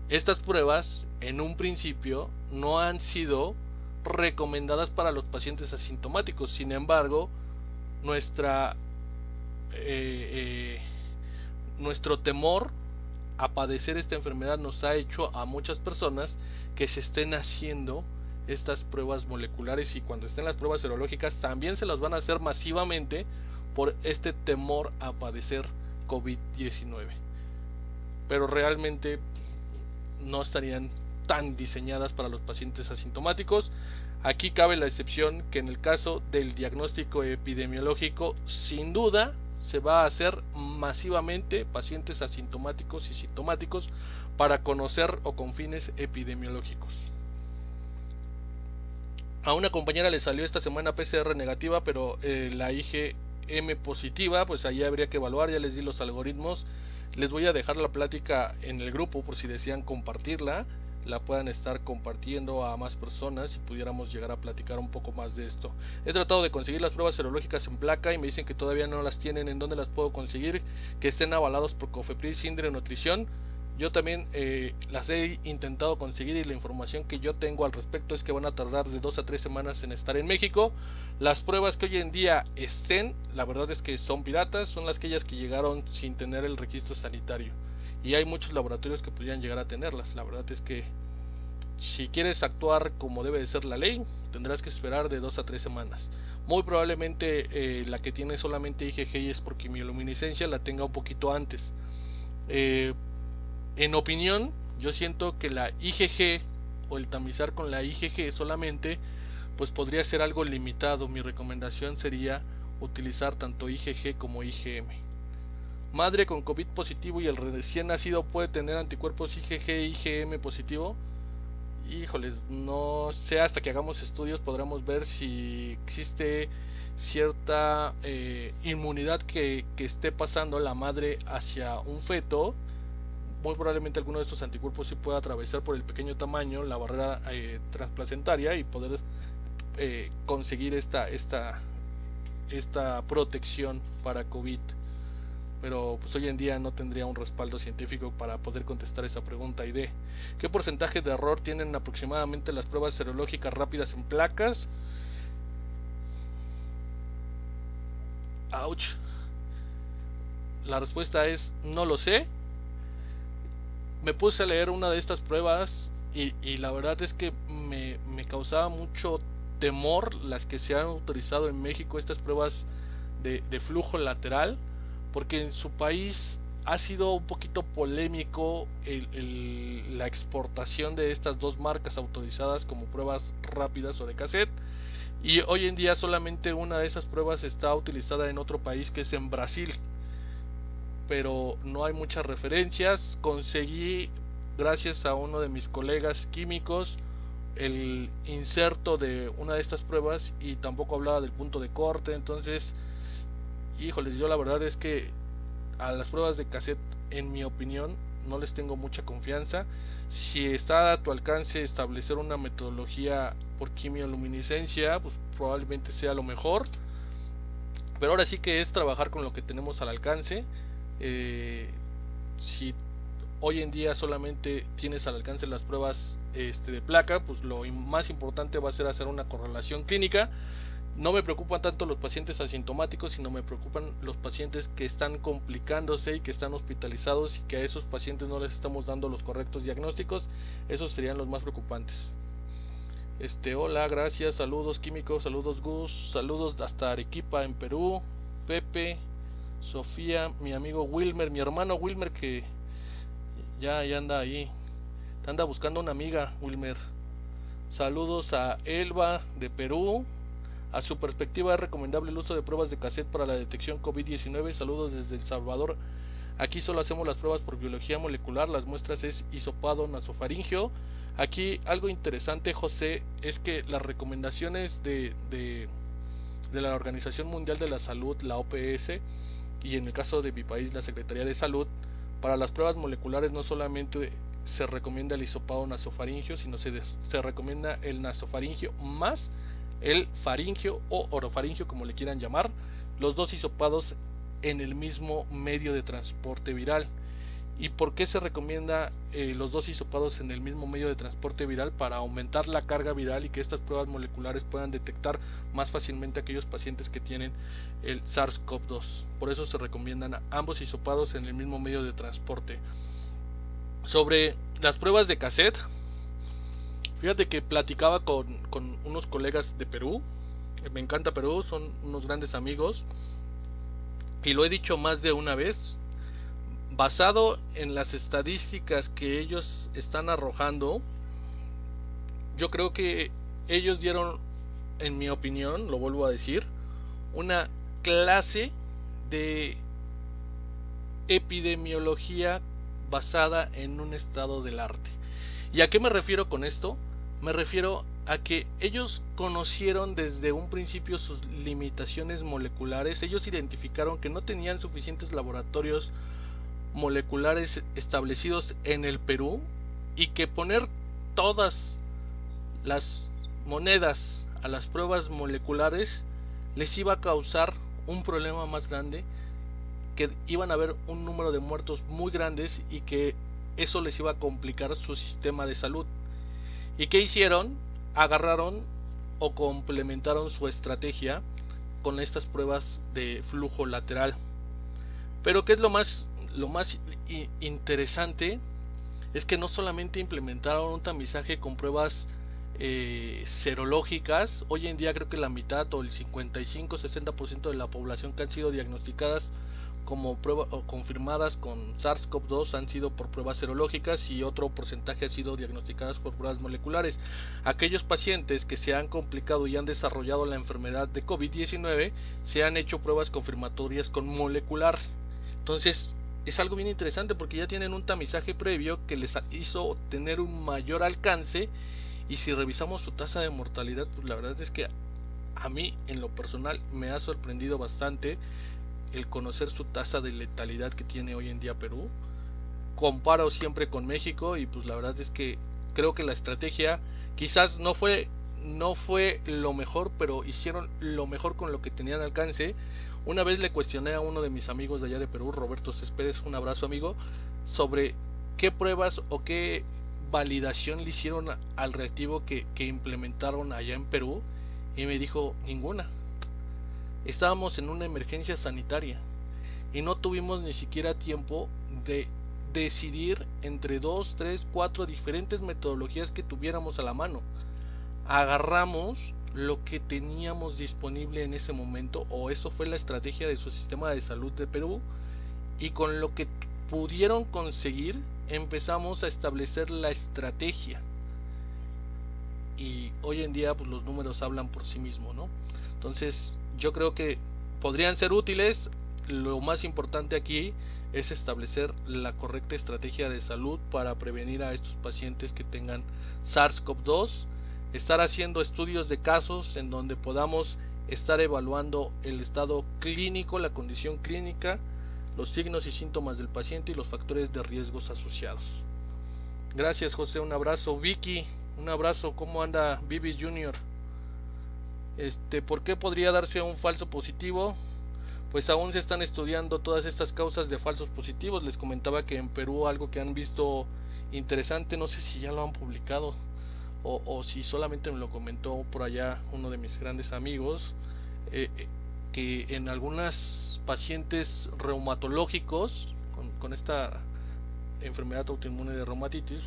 C: Estas pruebas en un principio no han sido recomendadas para los pacientes asintomáticos. Sin embargo, nuestro temor a padecer esta enfermedad nos ha hecho a muchas personas que se estén haciendo estas pruebas moleculares, y cuando estén las pruebas serológicas también se las van a hacer masivamente por este temor a padecer COVID-19. Pero realmente no estarían tan diseñadas para los pacientes asintomáticos. Aquí cabe la excepción que en el caso del diagnóstico epidemiológico, sin duda se va a hacer masivamente pacientes asintomáticos y sintomáticos para conocer o con fines epidemiológicos. A una compañera le salió esta semana PCR negativa, pero la IgM positiva, pues ahí habría que evaluar. Ya les di los algoritmos, les voy a dejar la plática en el grupo por si desean compartirla. la puedan estar compartiendo a más personas y pudiéramos llegar a platicar un poco más de esto. He tratado de conseguir las pruebas serológicas en placa y me dicen que todavía no las tienen. ¿En dónde las puedo conseguir? Que estén avalados por Cofepris, INDRE, Nutrición. Yo también las he intentado conseguir y la información que yo tengo al respecto es que van a tardar de 2 a 3 semanas en estar en México. Las pruebas que hoy en día estén, la verdad es que son piratas, son las que llegaron sin tener el registro sanitario. Y hay muchos laboratorios que podrían llegar a tenerlas. La verdad es que si quieres actuar como debe de ser la ley, tendrás que esperar de 2 a 3 semanas. Muy probablemente la que tiene solamente IgG y es por quimioluminiscencia la tenga un poquito antes. En opinión, yo siento que la IgG o el tamizar con la IgG solamente pues podría ser algo limitado. Mi recomendación sería utilizar tanto IgG como IgM. Madre con COVID positivo y el recién nacido puede tener anticuerpos IgG e IgM positivo. Híjoles, no sé, hasta que hagamos estudios podremos ver si existe cierta inmunidad que esté pasando la madre hacia un feto. Muy probablemente alguno de estos anticuerpos sí pueda atravesar por el pequeño tamaño la barrera transplacentaria y poder conseguir esta protección para COVID. Pero pues hoy en día no tendría un respaldo científico para poder contestar esa pregunta. ¿Y qué porcentaje de error tienen aproximadamente las pruebas serológicas rápidas en placas? Ouch. La respuesta es no lo sé. Me puse a leer una de estas pruebas y la verdad es que me causaba mucho temor las que se han utilizado en México, estas pruebas de flujo lateral, porque en su país ha sido un poquito polémico la exportación de estas dos marcas autorizadas como pruebas rápidas o de cassette, y hoy en día solamente una de esas pruebas está utilizada en otro país, que es en Brasil, pero no hay muchas referencias. Conseguí, gracias a uno de mis colegas químicos, el inserto de una de estas pruebas y tampoco hablaba del punto de corte. Entonces, híjoles, yo la verdad es que a las pruebas de cassette, en mi opinión, no les tengo mucha confianza. Si está a tu alcance establecer una metodología por quimioluminiscencia, pues probablemente sea lo mejor, pero ahora sí que es trabajar con lo que tenemos al alcance. Si hoy en día solamente tienes al alcance las pruebas de placa, pues lo más importante va a ser hacer una correlación clínica. No me preocupan tanto los pacientes asintomáticos, sino me preocupan los pacientes que están complicándose y que están hospitalizados, y que a esos pacientes no les estamos dando los correctos diagnósticos. Esos serían los más preocupantes. Hola, gracias, saludos químicos, saludos Gus, saludos hasta Arequipa en Perú, Pepe, Sofía, mi amigo Wilmer, mi hermano Wilmer, que ya anda ahí, te anda buscando una amiga, Wilmer. Saludos a Elba de Perú. A su perspectiva, es recomendable el uso de pruebas de cassette para la detección COVID-19. Saludos desde El Salvador. Aquí solo hacemos las pruebas por biología molecular, las muestras es hisopado nasofaringio. Aquí algo interesante, José, es que las recomendaciones de la Organización Mundial de la Salud, la OPS, y en el caso de mi país, la Secretaría de Salud, para las pruebas moleculares no solamente se recomienda el hisopado nasofaringio, sino se recomienda el nasofaringio más el faringio o orofaringio, como le quieran llamar, los dos hisopados en el mismo medio de transporte viral. ¿Y por qué se recomienda los dos hisopados en el mismo medio de transporte viral? Para aumentar la carga viral y que estas pruebas moleculares puedan detectar más fácilmente a aquellos pacientes que tienen el SARS-CoV-2. Por eso se recomiendan ambos hisopados en el mismo medio de transporte. Sobre las pruebas de cassette, fíjate que platicaba con unos colegas de Perú. Me encanta Perú, son unos grandes amigos, y lo he dicho más de una vez. Basado en las estadísticas que ellos están arrojando, yo creo que ellos dieron, en mi opinión, lo vuelvo a decir, una clase de epidemiología basada en un estado del arte. ¿Y a qué me refiero con esto? Me refiero a que ellos conocieron desde un principio sus limitaciones moleculares. Ellos identificaron que no tenían suficientes laboratorios moleculares establecidos en el Perú, y que poner todas las monedas a las pruebas moleculares, les iba a causar un problema más grande, que iban a haber un número de muertos muy grandes y que eso les iba a complicar su sistema de salud. ¿Y qué hicieron? Agarraron o complementaron su estrategia con estas pruebas de flujo lateral. Pero ¿qué es lo más interesante? Es que no solamente implementaron un tamizaje con pruebas serológicas. Hoy en día creo que la mitad o el 55-60% de la población que han sido diagnosticadas como prueba o confirmadas con SARS-CoV-2 han sido por pruebas serológicas, y otro porcentaje ha sido diagnosticadas por pruebas moleculares. Aquellos pacientes que se han complicado y han desarrollado la enfermedad de COVID-19 se han hecho pruebas confirmatorias con molecular. Entonces es algo bien interesante porque ya tienen un tamizaje previo que les hizo tener un mayor alcance. Y si revisamos su tasa de mortalidad, pues la verdad es que a mí en lo personal me ha sorprendido bastante el conocer su tasa de letalidad que tiene hoy en día Perú. Comparo siempre con México y pues la verdad es que creo que la estrategia quizás no fue lo mejor, pero hicieron lo mejor con lo que tenían alcance. Una vez le cuestioné a uno de mis amigos de allá de Perú, Roberto Céspedes, un abrazo amigo, sobre qué pruebas o qué validación le hicieron al reactivo que implementaron allá en Perú, y me dijo: ninguna. Estábamos en una emergencia sanitaria y no tuvimos ni siquiera tiempo de decidir entre 2, 3, 4 diferentes metodologías que tuviéramos a la mano. Agarramos lo que teníamos disponible en ese momento, o eso fue la estrategia de su sistema de salud de Perú, y con lo que pudieron conseguir empezamos a establecer la estrategia. Y hoy en día pues los números hablan por sí mismos, ¿no? Entonces yo creo que podrían ser útiles. Lo más importante aquí es establecer la correcta estrategia de salud para prevenir a estos pacientes que tengan SARS-CoV-2, estar haciendo estudios de casos en donde podamos estar evaluando el estado clínico, la condición clínica, los signos y síntomas del paciente y los factores de riesgos asociados. Gracias, José, un abrazo. Vicky, un abrazo. ¿Cómo anda Bibis Junior? ¿Por qué podría darse un falso positivo? Pues aún se están estudiando todas estas causas de falsos positivos. Les comentaba que en Perú algo que han visto interesante, no sé si ya lo han publicado o si solamente me lo comentó por allá uno de mis grandes amigos, que en algunas pacientes reumatológicos con esta enfermedad autoinmune de reumatitis,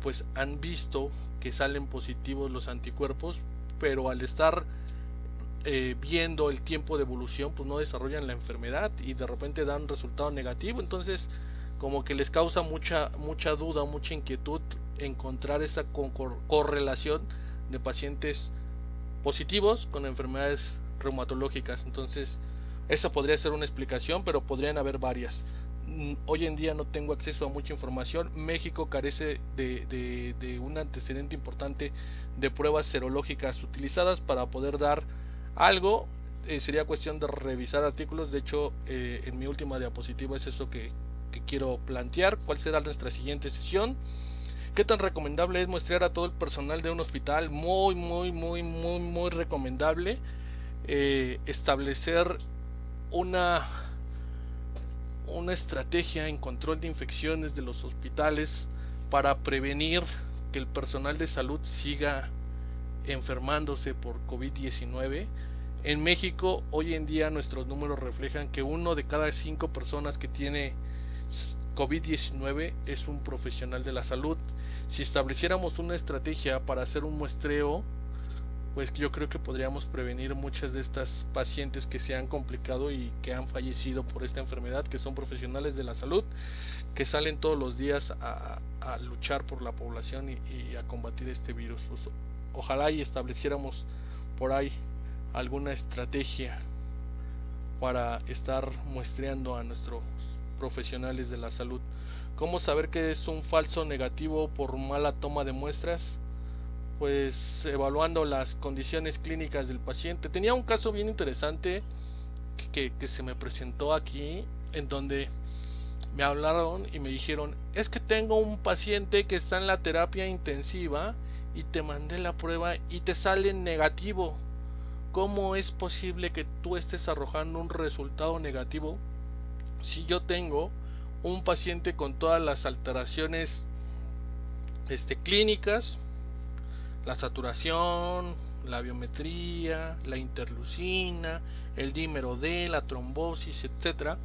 C: pues han visto que salen positivos los anticuerpos, pero al estar viendo el tiempo de evolución, pues no desarrollan la enfermedad y de repente dan resultado negativo. Entonces como que les causa mucha duda, mucha inquietud encontrar esa correlación de pacientes positivos con enfermedades reumatológicas. Entonces esa podría ser una explicación, pero podrían haber varias. Hoy en día no tengo acceso a mucha información. México carece de un antecedente importante de pruebas serológicas utilizadas para poder dar algo. Sería cuestión de revisar artículos. De hecho, en mi última diapositiva es eso que quiero plantear. ¿Cuál será nuestra siguiente sesión? ¿Qué tan recomendable es muestrear a todo el personal de un hospital? Muy recomendable. Establecer una estrategia en control de infecciones de los hospitales para prevenir que el personal de salud siga enfermándose por COVID-19. En México hoy en día nuestros números reflejan que 1 de cada 5 personas que tiene COVID-19 es un profesional de la salud. Si estableciéramos una estrategia para hacer un muestreo, pues yo creo que podríamos prevenir muchas de estas pacientes que se han complicado y que han fallecido por esta enfermedad, que son profesionales de la salud, que salen todos los días a luchar por la población y a combatir este virus. Pues, ojalá y estableciéramos por ahí alguna estrategia para estar muestreando a nuestros profesionales de la salud. ¿Cómo saber que es un falso negativo por mala toma de muestras? Pues evaluando las condiciones clínicas del paciente. Tenía un caso bien interesante que se me presentó aquí, en donde me hablaron y me dijeron, es que tengo un paciente que está en la terapia intensiva y te mandé la prueba y te sale negativo. ¿Cómo es posible que tú estés arrojando un resultado negativo si yo tengo un paciente con todas las alteraciones clínicas, la saturación, la biometría, la interleucina, el dímero D, la trombosis, etcétera,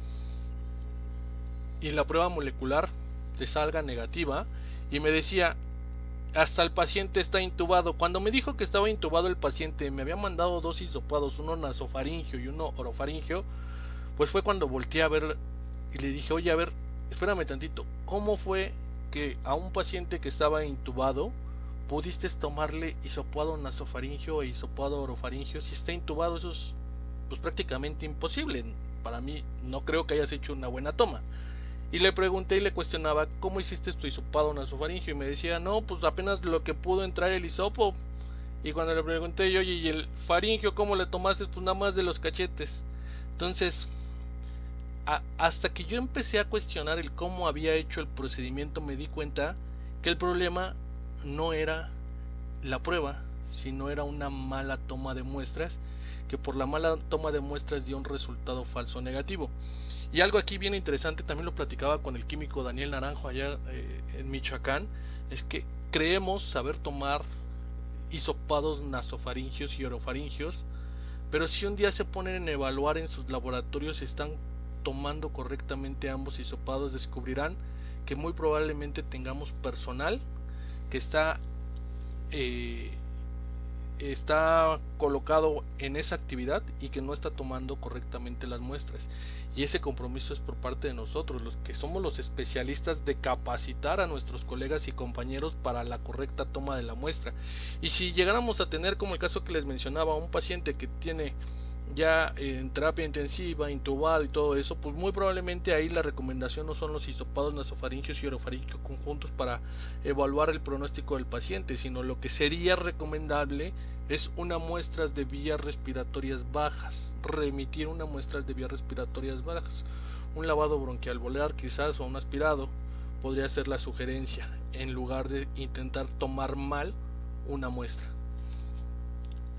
C: y la prueba molecular te salga negativa? Y me decía, hasta el paciente está intubado. Cuando me dijo que estaba intubado el paciente, me había mandado 2 hisopados, uno nasofaringio y uno orofaringio. Pues fue cuando volteé a ver y le dije, oye, a ver, espérame tantito, ¿cómo fue que a un paciente que estaba intubado pudiste tomarle hisopado nasofaringio e hisopado orofaringio? Si está intubado, eso es pues prácticamente imposible. Para mí no creo que hayas hecho una buena toma. Y le pregunté y le cuestionaba, ¿cómo hiciste tu hisopado nasofaringio? Y me decía, no, pues apenas lo que pudo entrar el hisopo. Y cuando le pregunté yo, oye, ¿y el faringio cómo le tomaste? Pues nada más de los cachetes. Entonces, hasta que yo empecé a cuestionar el cómo había hecho el procedimiento, me di cuenta que el problema no era la prueba, sino era una mala toma de muestras, que por la mala toma de muestras dio un resultado falso negativo. Y algo aquí bien interesante, también lo platicaba con el químico Daniel Naranjo allá en Michoacán, es que creemos saber tomar hisopados nasofaringios y orofaringios, pero si un día se ponen a evaluar en sus laboratorios si están tomando correctamente ambos hisopados, descubrirán que muy probablemente tengamos personal que está colocado en esa actividad y que no está tomando correctamente las muestras. Y ese compromiso es por parte de nosotros, los que somos los especialistas, de capacitar a nuestros colegas y compañeros para la correcta toma de la muestra. Y si llegáramos a tener, como el caso que les mencionaba, un paciente que tiene ya en terapia intensiva, intubado y todo eso, pues muy probablemente ahí la recomendación no son los hisopados nasofaringios y orofaringios conjuntos para evaluar el pronóstico del paciente, sino lo que sería recomendable es una muestra de vías respiratorias bajas, remitir una muestra de vías respiratorias bajas, un lavado bronquial alveolar quizás o un aspirado podría ser la sugerencia en lugar de intentar tomar mal una muestra.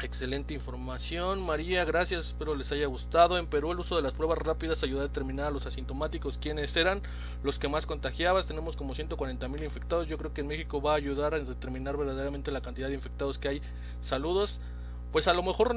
C: Excelente información, María, gracias, espero les haya gustado. En Perú el uso de las pruebas rápidas ayudó a determinar a los asintomáticos quiénes eran los que más contagiaban. Tenemos como 140,000 infectados. Yo creo que en México va a ayudar a determinar verdaderamente la cantidad de infectados que hay. Saludos. Pues a lo mejor,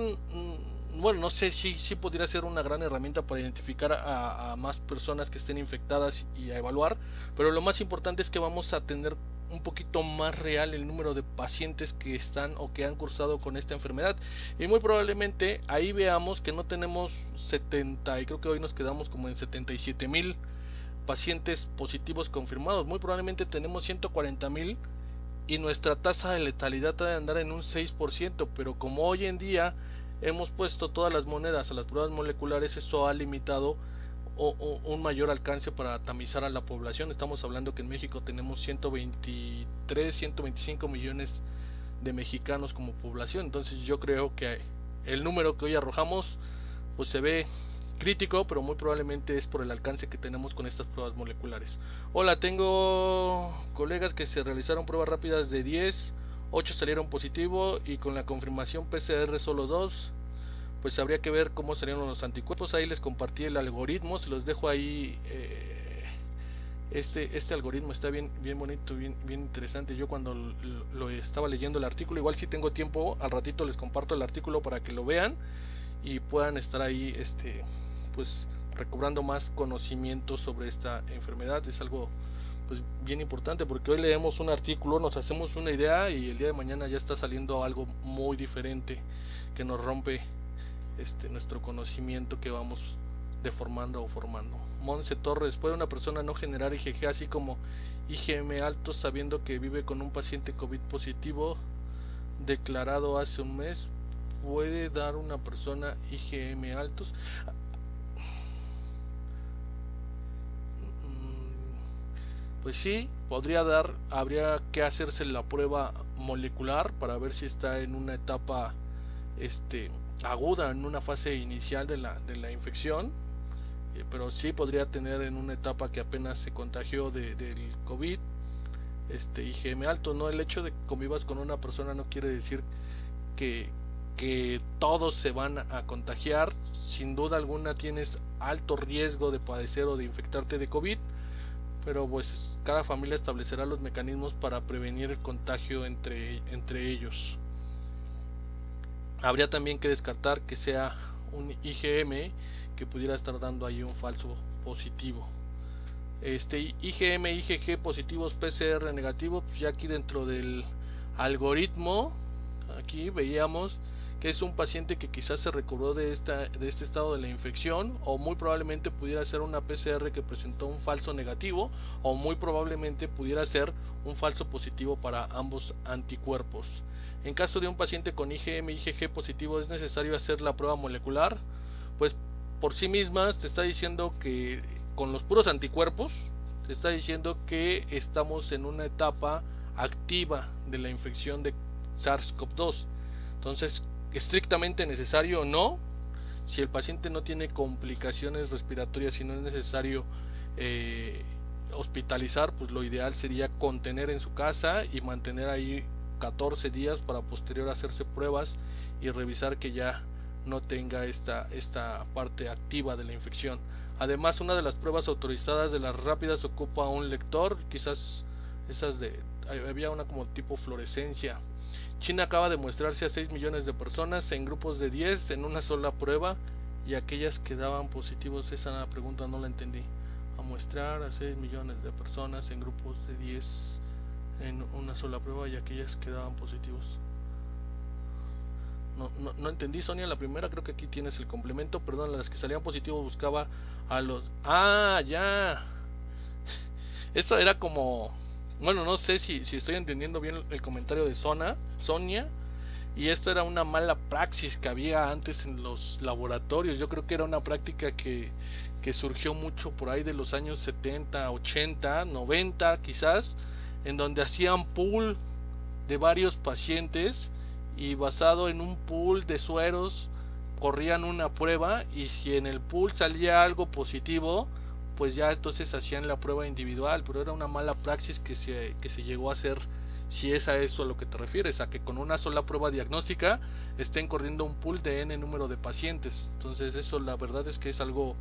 C: bueno, no sé si podría ser una gran herramienta para identificar a más personas que estén infectadas y a evaluar, pero lo más importante es que vamos a tener un poquito más real el número de pacientes que están o que han cursado con esta enfermedad, y muy probablemente ahí veamos que no tenemos 70, y creo que hoy nos quedamos como en 77,000 pacientes positivos confirmados. Muy probablemente tenemos 140,000 y nuestra tasa de letalidad debe andar en un 6%, pero como hoy en día hemos puesto todas las monedas a las pruebas moleculares, eso ha limitado un mayor alcance para tamizar a la población. Estamos hablando que en México tenemos 123, 125 millones de mexicanos como población. Entonces yo creo que el número que hoy arrojamos pues se ve crítico, pero muy probablemente es por el alcance que tenemos con estas pruebas moleculares. Hola, tengo colegas que se realizaron pruebas rápidas de 10, 8 salieron positivo y con la confirmación PCR solo 2. Pues habría que ver cómo salieron los anticuerpos. Ahí les compartí el algoritmo, se los dejo ahí. Este algoritmo está bien bonito, bien interesante. Yo cuando lo estaba leyendo el artículo, igual si tengo tiempo al ratito les comparto el artículo para que lo vean y puedan estar ahí pues recobrando más conocimiento sobre esta enfermedad. Es algo pues bien importante, porque hoy leemos un artículo, nos hacemos una idea y el día de mañana ya está saliendo algo muy diferente que nos rompe nuestro conocimiento que vamos deformando o formando. Monse Torres: ¿puede una persona no generar IgG así como IgM altos sabiendo que vive con un paciente COVID positivo declarado hace un mes? ¿Puede dar una persona IgM altos? Pues sí, podría dar. Habría que hacerse la prueba molecular para ver si está en una etapa aguda, en una fase inicial de la infección, pero sí podría tener en una etapa que apenas se contagió del COVID, IgM alto. No, el hecho de que convivas con una persona no quiere decir que, que todos se van a contagiar. Sin duda alguna tienes alto riesgo de padecer o de infectarte de COVID, pero pues cada familia establecerá los mecanismos para prevenir el contagio entre ellos. Habría también que descartar que sea un IgM que pudiera estar dando ahí un falso positivo. IgM, IgG positivos, PCR negativos, pues ya aquí dentro del algoritmo, aquí veíamos que es un paciente que quizás se recobró de este estado de la infección, o muy probablemente pudiera ser una PCR que presentó un falso negativo, o muy probablemente pudiera ser un falso positivo para ambos anticuerpos. En caso de un paciente con IgM, IgG positivo, ¿es necesario hacer la prueba molecular? Pues por sí mismas te está diciendo que con los puros anticuerpos te está diciendo que estamos en una etapa activa de la infección de SARS-CoV-2. Entonces, estrictamente necesario o no, si el paciente no tiene complicaciones respiratorias y no es necesario hospitalizar, pues lo ideal sería contener en su casa y mantener ahí 14 días para posterior hacerse pruebas y revisar que ya no tenga esta parte activa de la infección. Además, una de las pruebas autorizadas de las rápidas ocupa un lector, quizás esas había una como tipo fluorescencia. China acaba de mostrarse a 6 millones de personas en grupos de 10 en una sola prueba, y aquellas que daban positivos, esa pregunta no la entendí. A muestrar a 6 millones de personas en grupos de 10 en una sola prueba y aquellas que daban positivos. No entendí, Sonia, la primera. Creo que aquí tienes el complemento. Perdón, las que salían positivos buscaba a los... ya. Esto era como... Bueno, no sé si estoy entendiendo bien el comentario de Sonia. Y esto era una mala praxis que había antes en los laboratorios. Yo creo que era una práctica que surgió mucho por ahí de los años 70, 80, 90 quizás, en donde hacían pool de varios pacientes y basado en un pool de sueros corrían una prueba, y si en el pool salía algo positivo, pues ya entonces hacían la prueba individual. Pero era una mala praxis que se llegó a hacer, si es a eso a lo que te refieres, a que con una sola prueba diagnóstica estén corriendo un pool de n número de pacientes. Entonces eso la verdad es que es algo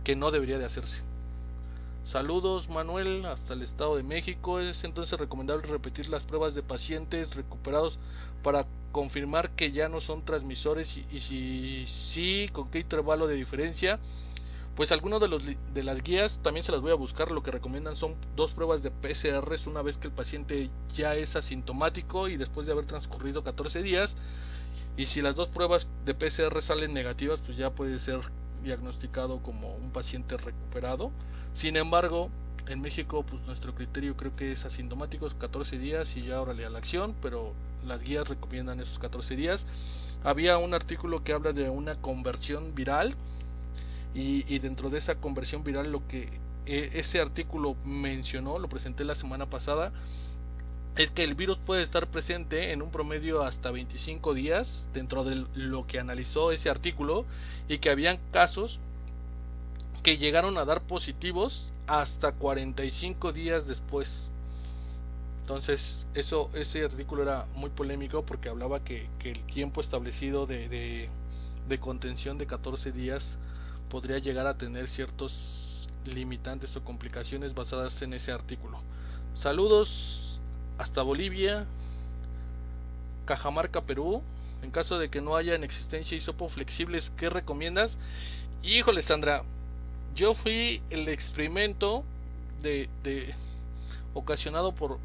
C: que no debería de hacerse. Saludos, Manuel, hasta el Estado de México. ¿Es entonces recomendable repetir las pruebas de pacientes recuperados para confirmar que ya no son transmisores? Y si sí, ¿con qué intervalo de diferencia? Pues algunos de las guías también se las voy a buscar. Lo que recomiendan son 2 pruebas de PCR una vez que el paciente ya es asintomático y después de haber transcurrido 14 días. Y si las 2 pruebas de PCR salen negativas, pues ya puede ser diagnosticado como un paciente recuperado. Sin embargo, en México, pues nuestro criterio creo que es asintomáticos 14 días y ya órale a la acción, pero las guías recomiendan esos 14 días. Había un artículo que habla de una conversión viral, y dentro de esa conversión viral lo que ese artículo mencionó, lo presenté la semana pasada, es que el virus puede estar presente en un promedio hasta 25 días dentro de lo que analizó ese artículo, y que habían casos que llegaron a dar positivos hasta 45 días después. Entonces ese artículo era muy polémico porque hablaba que el tiempo establecido de contención de 14 días podría llegar a tener ciertos limitantes o complicaciones basadas en ese artículo. Saludos hasta Bolivia, Cajamarca, Perú. En caso de que no haya en existencia hisopos flexibles, ¿qué recomiendas? Híjole, Sandra, yo fui el experimento de ocasionado por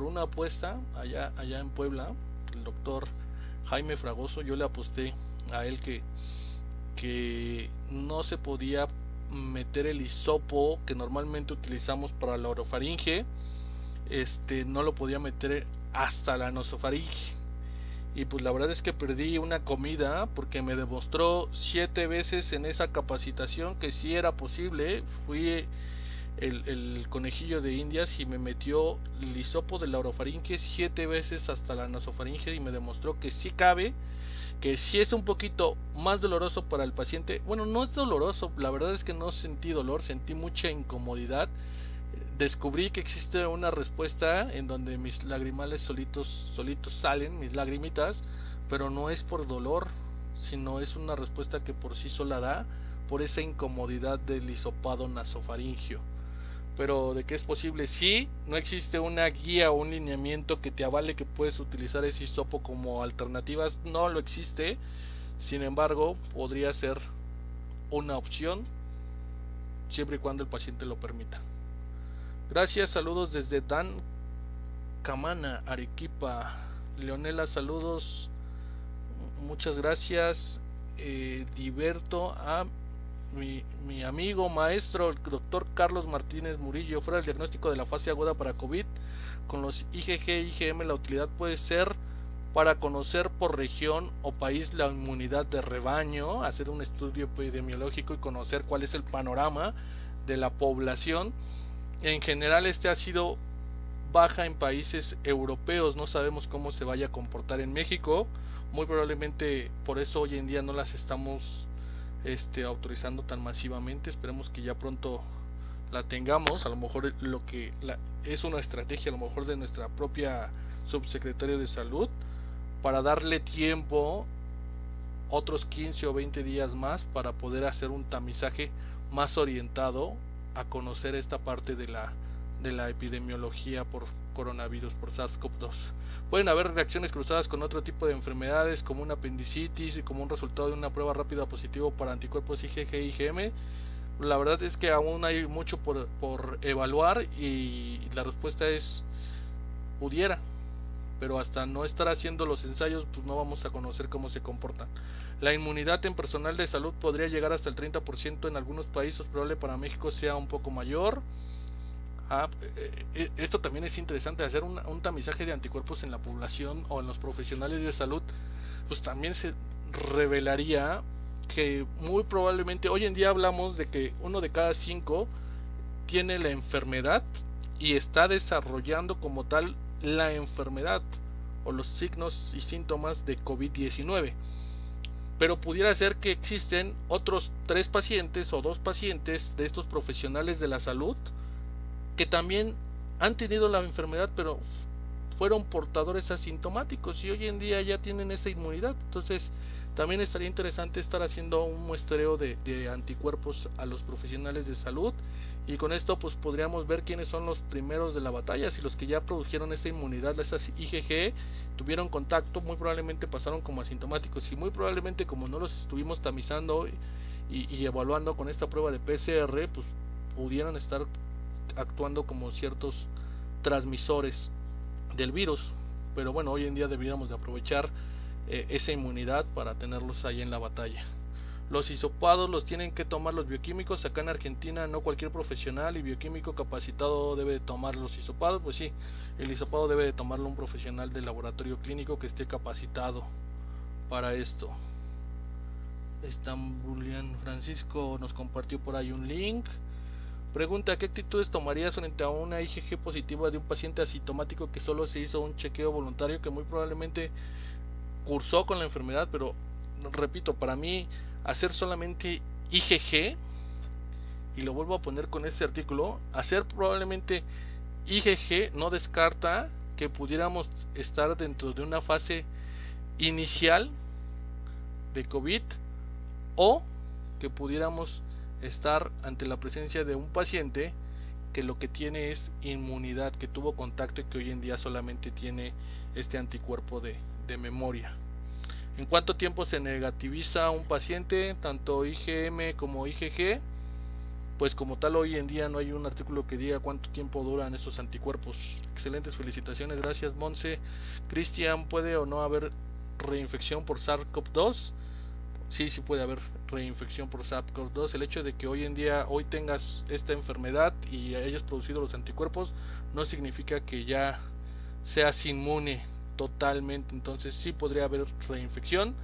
C: una apuesta allá en Puebla. El doctor Jaime Fragoso, yo le aposté a él que no se podía meter el hisopo que normalmente utilizamos para la orofaringe, no lo podía meter hasta la nasofaringe. Y pues la verdad es que perdí una comida porque me demostró 7 veces en esa capacitación que sí era posible. Fui el conejillo de Indias y me metió el hisopo de la orofaringe 7 veces hasta la nasofaringe y me demostró que sí cabe, que sí es un poquito más doloroso para el paciente. Bueno, no es doloroso, la verdad es que no sentí dolor, sentí mucha incomodidad. Descubrí que existe una respuesta en donde mis lagrimales solitos salen, mis lagrimitas, pero no es por dolor, sino es una respuesta que por sí sola da por esa incomodidad del hisopado nasofaringio. Pero de que es posible, sí, no existe una guía o un lineamiento que te avale que puedes utilizar ese hisopo como alternativas, no lo existe. Sin embargo, podría ser una opción siempre y cuando el paciente lo permita. Gracias, saludos desde Dan Camana, Arequipa. Leonela, saludos, muchas gracias. Diverto a mi amigo maestro, el doctor Carlos Martínez Murillo. Fuera del diagnóstico de la fase aguda para COVID, con los IgG e IgM la utilidad puede ser para conocer por región o país la inmunidad de rebaño, hacer un estudio epidemiológico y conocer cuál es el panorama de la población. En general ha sido baja en países europeos, no sabemos cómo se vaya a comportar en México, muy probablemente por eso hoy en día no las estamos autorizando tan masivamente. Esperemos que ya pronto la tengamos. A lo mejor es una estrategia a lo mejor de nuestra propia subsecretaria de salud para darle tiempo, otros 15 o 20 días más, para poder hacer un tamizaje más orientado a conocer esta parte de la epidemiología por coronavirus, por SARS-CoV-2. Pueden haber reacciones cruzadas con otro tipo de enfermedades como una apendicitis y como un resultado de una prueba rápida positivo para anticuerpos IgG e IgM. La verdad es que aún hay mucho por evaluar y la respuesta es pudiera, pero hasta no estar haciendo los ensayos pues no vamos a conocer cómo se comportan. La inmunidad en personal de salud podría llegar hasta el 30% en algunos países, probable para México sea un poco mayor. Esto también es interesante, hacer un tamizaje de anticuerpos en la población o en los profesionales de salud, pues también se revelaría que muy probablemente hoy en día hablamos de que 1 de cada 5 tiene la enfermedad y está desarrollando como tal la enfermedad o los signos y síntomas de COVID-19, pero pudiera ser que existen otros 3 pacientes o 2 pacientes de estos profesionales de la salud que también han tenido la enfermedad pero fueron portadores asintomáticos y hoy en día ya tienen esa inmunidad. Entonces también estaría interesante estar haciendo un muestreo de anticuerpos a los profesionales de salud, y con esto pues podríamos ver quiénes son los primeros de la batalla. Si los que ya produjeron esta inmunidad, esas IgG, tuvieron contacto, muy probablemente pasaron como asintomáticos, y muy probablemente como no los estuvimos tamizando y evaluando con esta prueba de PCR, pues pudieran estar actuando como ciertos transmisores del virus. Pero bueno, hoy en día deberíamos de aprovechar esa inmunidad para tenerlos ahí en la batalla. Los hisopados los tienen que tomar los bioquímicos. Acá en Argentina no cualquier profesional y bioquímico capacitado debe de tomar los hisopados. Pues sí, el hisopado debe de tomarlo un profesional del laboratorio clínico que esté capacitado para esto. Estambulian Francisco nos compartió por ahí un link. Pregunta: ¿qué actitudes tomarías frente a una IgG positiva de un paciente asintomático que solo se hizo un chequeo voluntario, que muy probablemente cursó con la enfermedad? Pero repito, para mí hacer solamente IgG, y lo vuelvo a poner con este artículo, hacer probablemente IgG no descarta que pudiéramos estar dentro de una fase inicial de COVID, o que pudiéramos estar ante la presencia de un paciente que lo que tiene es inmunidad, que tuvo contacto y que hoy en día solamente tiene este anticuerpo de memoria. ¿En cuánto tiempo se negativiza un paciente, tanto IgM como IgG? Pues como tal hoy en día no hay un artículo que diga cuánto tiempo duran estos anticuerpos. Excelentes, felicitaciones, gracias Monse. Cristian, ¿puede o no haber reinfección por SARS-CoV-2? Sí puede haber reinfección por SARS-CoV-2. El hecho de que hoy en día hoy tengas esta enfermedad y hayas producido los anticuerpos no significa que ya seas inmune totalmente. Entonces sí podría haber reinfección.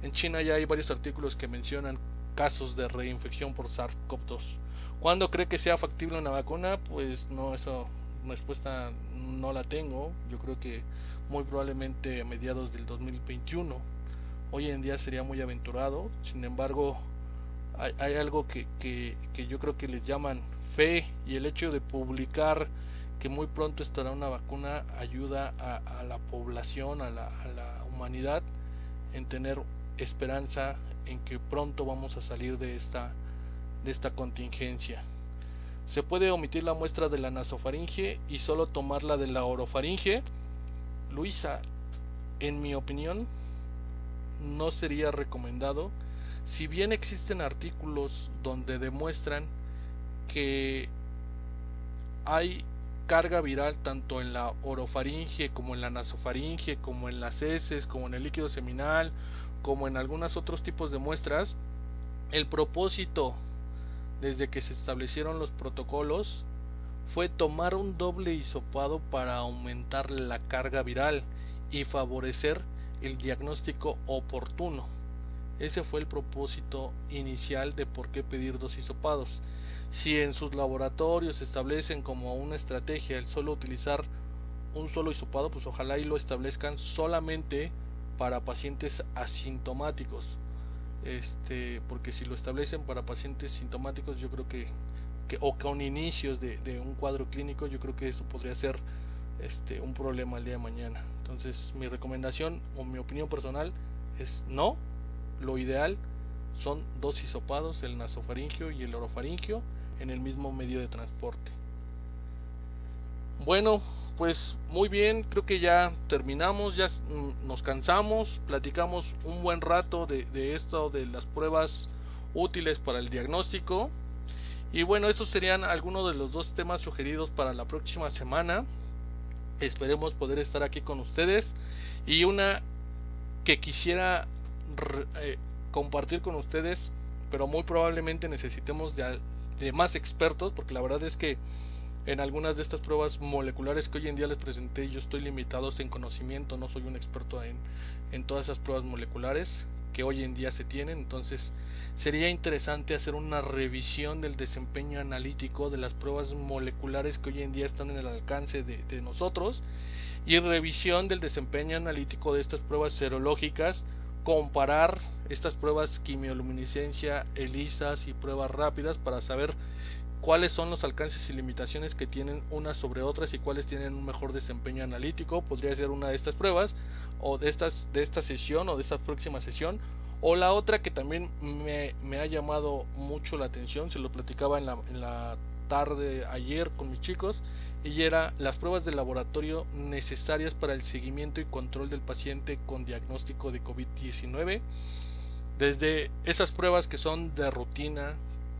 C: En China ya hay varios artículos que mencionan casos de reinfección por SARS-CoV-2. ¿Cuándo cree que sea factible una vacuna? Pues no, esa respuesta no la tengo. Yo creo que muy probablemente a mediados del 2021, hoy en día sería muy aventurado. Sin embargo, hay algo que yo creo que les llaman fe, y el hecho de publicar que muy pronto estará una vacuna ayuda a la población, a la humanidad, en tener esperanza en que pronto vamos a salir de esta contingencia. Se puede omitir la muestra de la nasofaringe y solo tomar la de la orofaringe. Luisa, en mi opinión, no sería recomendado. Si bien existen artículos donde demuestran que hay carga viral tanto en la orofaringe como en la nasofaringe, como en las heces, como en el líquido seminal, como en algunos otros tipos de muestras, el propósito desde que se establecieron los protocolos fue tomar un doble hisopado para aumentar la carga viral y favorecer el diagnóstico oportuno. Ese fue el propósito inicial de por qué pedir 2 hisopados. Si en sus laboratorios establecen como una estrategia el solo utilizar un solo hisopado, pues ojalá y lo establezcan solamente para pacientes asintomáticos. Porque si lo establecen para pacientes sintomáticos, yo creo que o con inicios de un cuadro clínico, yo creo que eso podría ser un problema el día de mañana. Entonces, mi recomendación o mi opinión personal es no. Lo ideal son 2 hisopados, el nasofaringio y el orofaringio, en el mismo medio de transporte. Bueno, pues muy bien, creo que ya terminamos, ya nos cansamos, platicamos un buen rato de esto, de las pruebas útiles para el diagnóstico. Y bueno, estos serían algunos de los 2 temas sugeridos para la próxima semana. Esperemos poder estar aquí con ustedes. Y una que quisiera compartir con ustedes, pero muy probablemente necesitemos de más expertos, porque la verdad es que en algunas de estas pruebas moleculares que hoy en día les presenté, yo estoy limitado en conocimiento, no soy un experto en todas esas pruebas moleculares que hoy en día se tienen. Entonces sería interesante hacer una revisión del desempeño analítico de las pruebas moleculares que hoy en día están en el alcance de nosotros, y revisión del desempeño analítico de estas pruebas serológicas, comparar estas pruebas quimioluminiscencia, ELISAs y pruebas rápidas para saber cuáles son los alcances y limitaciones que tienen unas sobre otras y cuáles tienen un mejor desempeño analítico. Podría ser una de estas pruebas, o de esta sesión, o de esta próxima sesión. O la otra que también me ha llamado mucho la atención, se lo platicaba en la tarde ayer con mis chicos, y era las pruebas de laboratorio necesarias para el seguimiento y control del paciente con diagnóstico de COVID-19. Desde esas pruebas que son de rutina,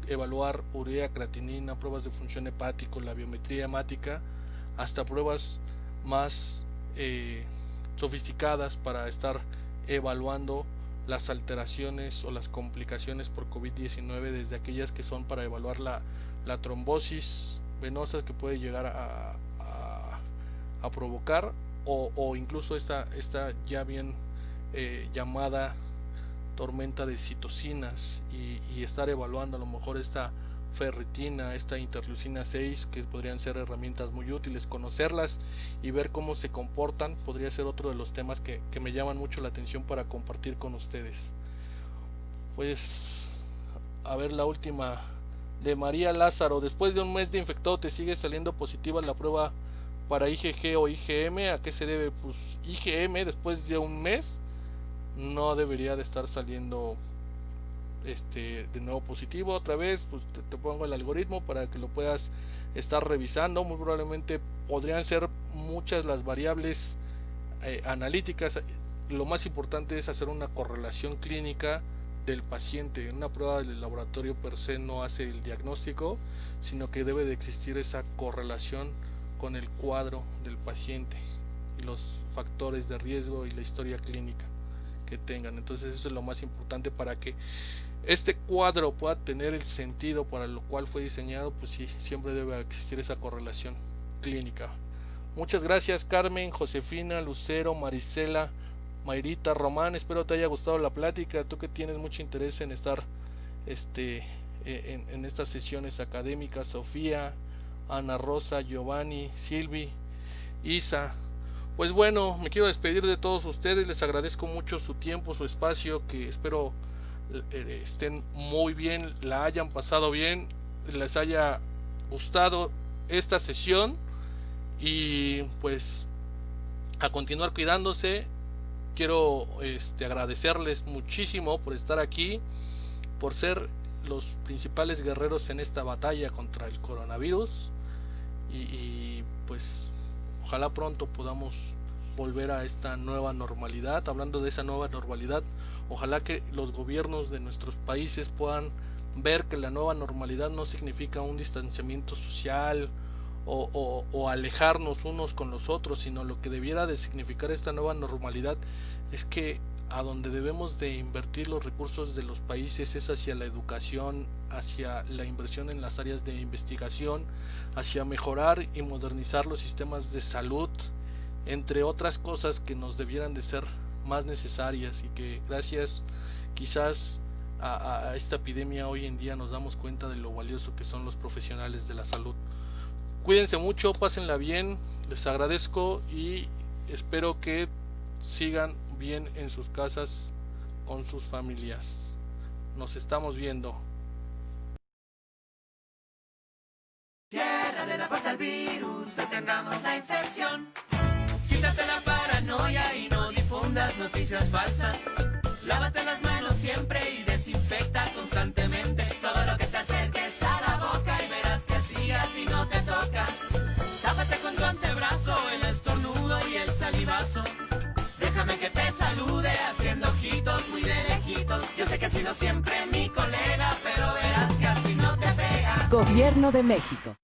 C: evaluar urea, creatinina, pruebas de función hepática, la biometría hemática, hasta pruebas más sofisticadas para estar evaluando las alteraciones o las complicaciones por COVID-19, desde aquellas que son para evaluar la trombosis venosa que puede llegar a provocar, o incluso esta ya bien llamada tormenta de citocinas, y estar evaluando a lo mejor esta ferritina, esta interleucina 6, que podrían ser herramientas muy útiles. Conocerlas y ver cómo se comportan podría ser otro de los temas que me llaman mucho la atención para compartir con ustedes. Pues a ver, la última de María Lázaro: después de un mes de infectado te sigue saliendo positiva la prueba para IgG o IgM. ¿A qué se debe? Pues IgM después de un mes no debería de estar saliendo de nuevo positivo. Otra vez, pues te pongo el algoritmo para que lo puedas estar revisando. Muy probablemente podrían ser muchas las variables analíticas. Lo más importante es hacer una correlación clínica del paciente. Una prueba del laboratorio per se no hace el diagnóstico, sino que debe de existir esa correlación con el cuadro del paciente y los factores de riesgo y la historia clínica que tengan. Entonces eso es lo más importante para que este cuadro pueda tener el sentido para lo cual fue diseñado. Pues sí, siempre debe existir esa correlación clínica. Muchas gracias Carmen, Josefina, Lucero, Marisela, Mayrita, Román. Espero te haya gustado la plática. Tú que tienes mucho interés en estar en estas sesiones académicas. Sofía, Ana Rosa, Giovanni, Silvi, Isa. Pues bueno, me quiero despedir de todos ustedes, les agradezco mucho su tiempo, su espacio, que espero estén muy bien, la hayan pasado bien, les haya gustado esta sesión y pues a continuar cuidándose. Quiero agradecerles muchísimo por estar aquí, por ser los principales guerreros en esta batalla contra el coronavirus y pues ojalá pronto podamos volver a esta nueva normalidad. Hablando de esa nueva normalidad, ojalá que los gobiernos de nuestros países puedan ver que la nueva normalidad no significa un distanciamiento social o alejarnos unos con los otros, sino lo que debiera de significar esta nueva normalidad es que a donde debemos de invertir los recursos de los países es hacia la educación, hacia la inversión en las áreas de investigación, hacia mejorar y modernizar los sistemas de salud, entre otras cosas que nos debieran de ser más necesarias y que gracias quizás a esta epidemia hoy en día nos damos cuenta de lo valioso que son los profesionales de la salud. Cuídense mucho, pásenla bien, les agradezco y espero que sigan bien en sus casas con sus familias. Nos estamos viendo.
A: Ciérrale la puerta al virus, detengamos la infección. Quítate la paranoia y no difundas noticias falsas. Lávate las manos siempre y desinfecta constantemente. Todo lo que te acerques a la boca y verás que así a ti no te toca. Tápate con tu antebrazo, el estornudo y el salivazo. Déjame que te salude haciendo ojitos muy de lejitos. Yo sé que has sido siempre mi colega, pero verás que así no te pega.
B: Gobierno de México.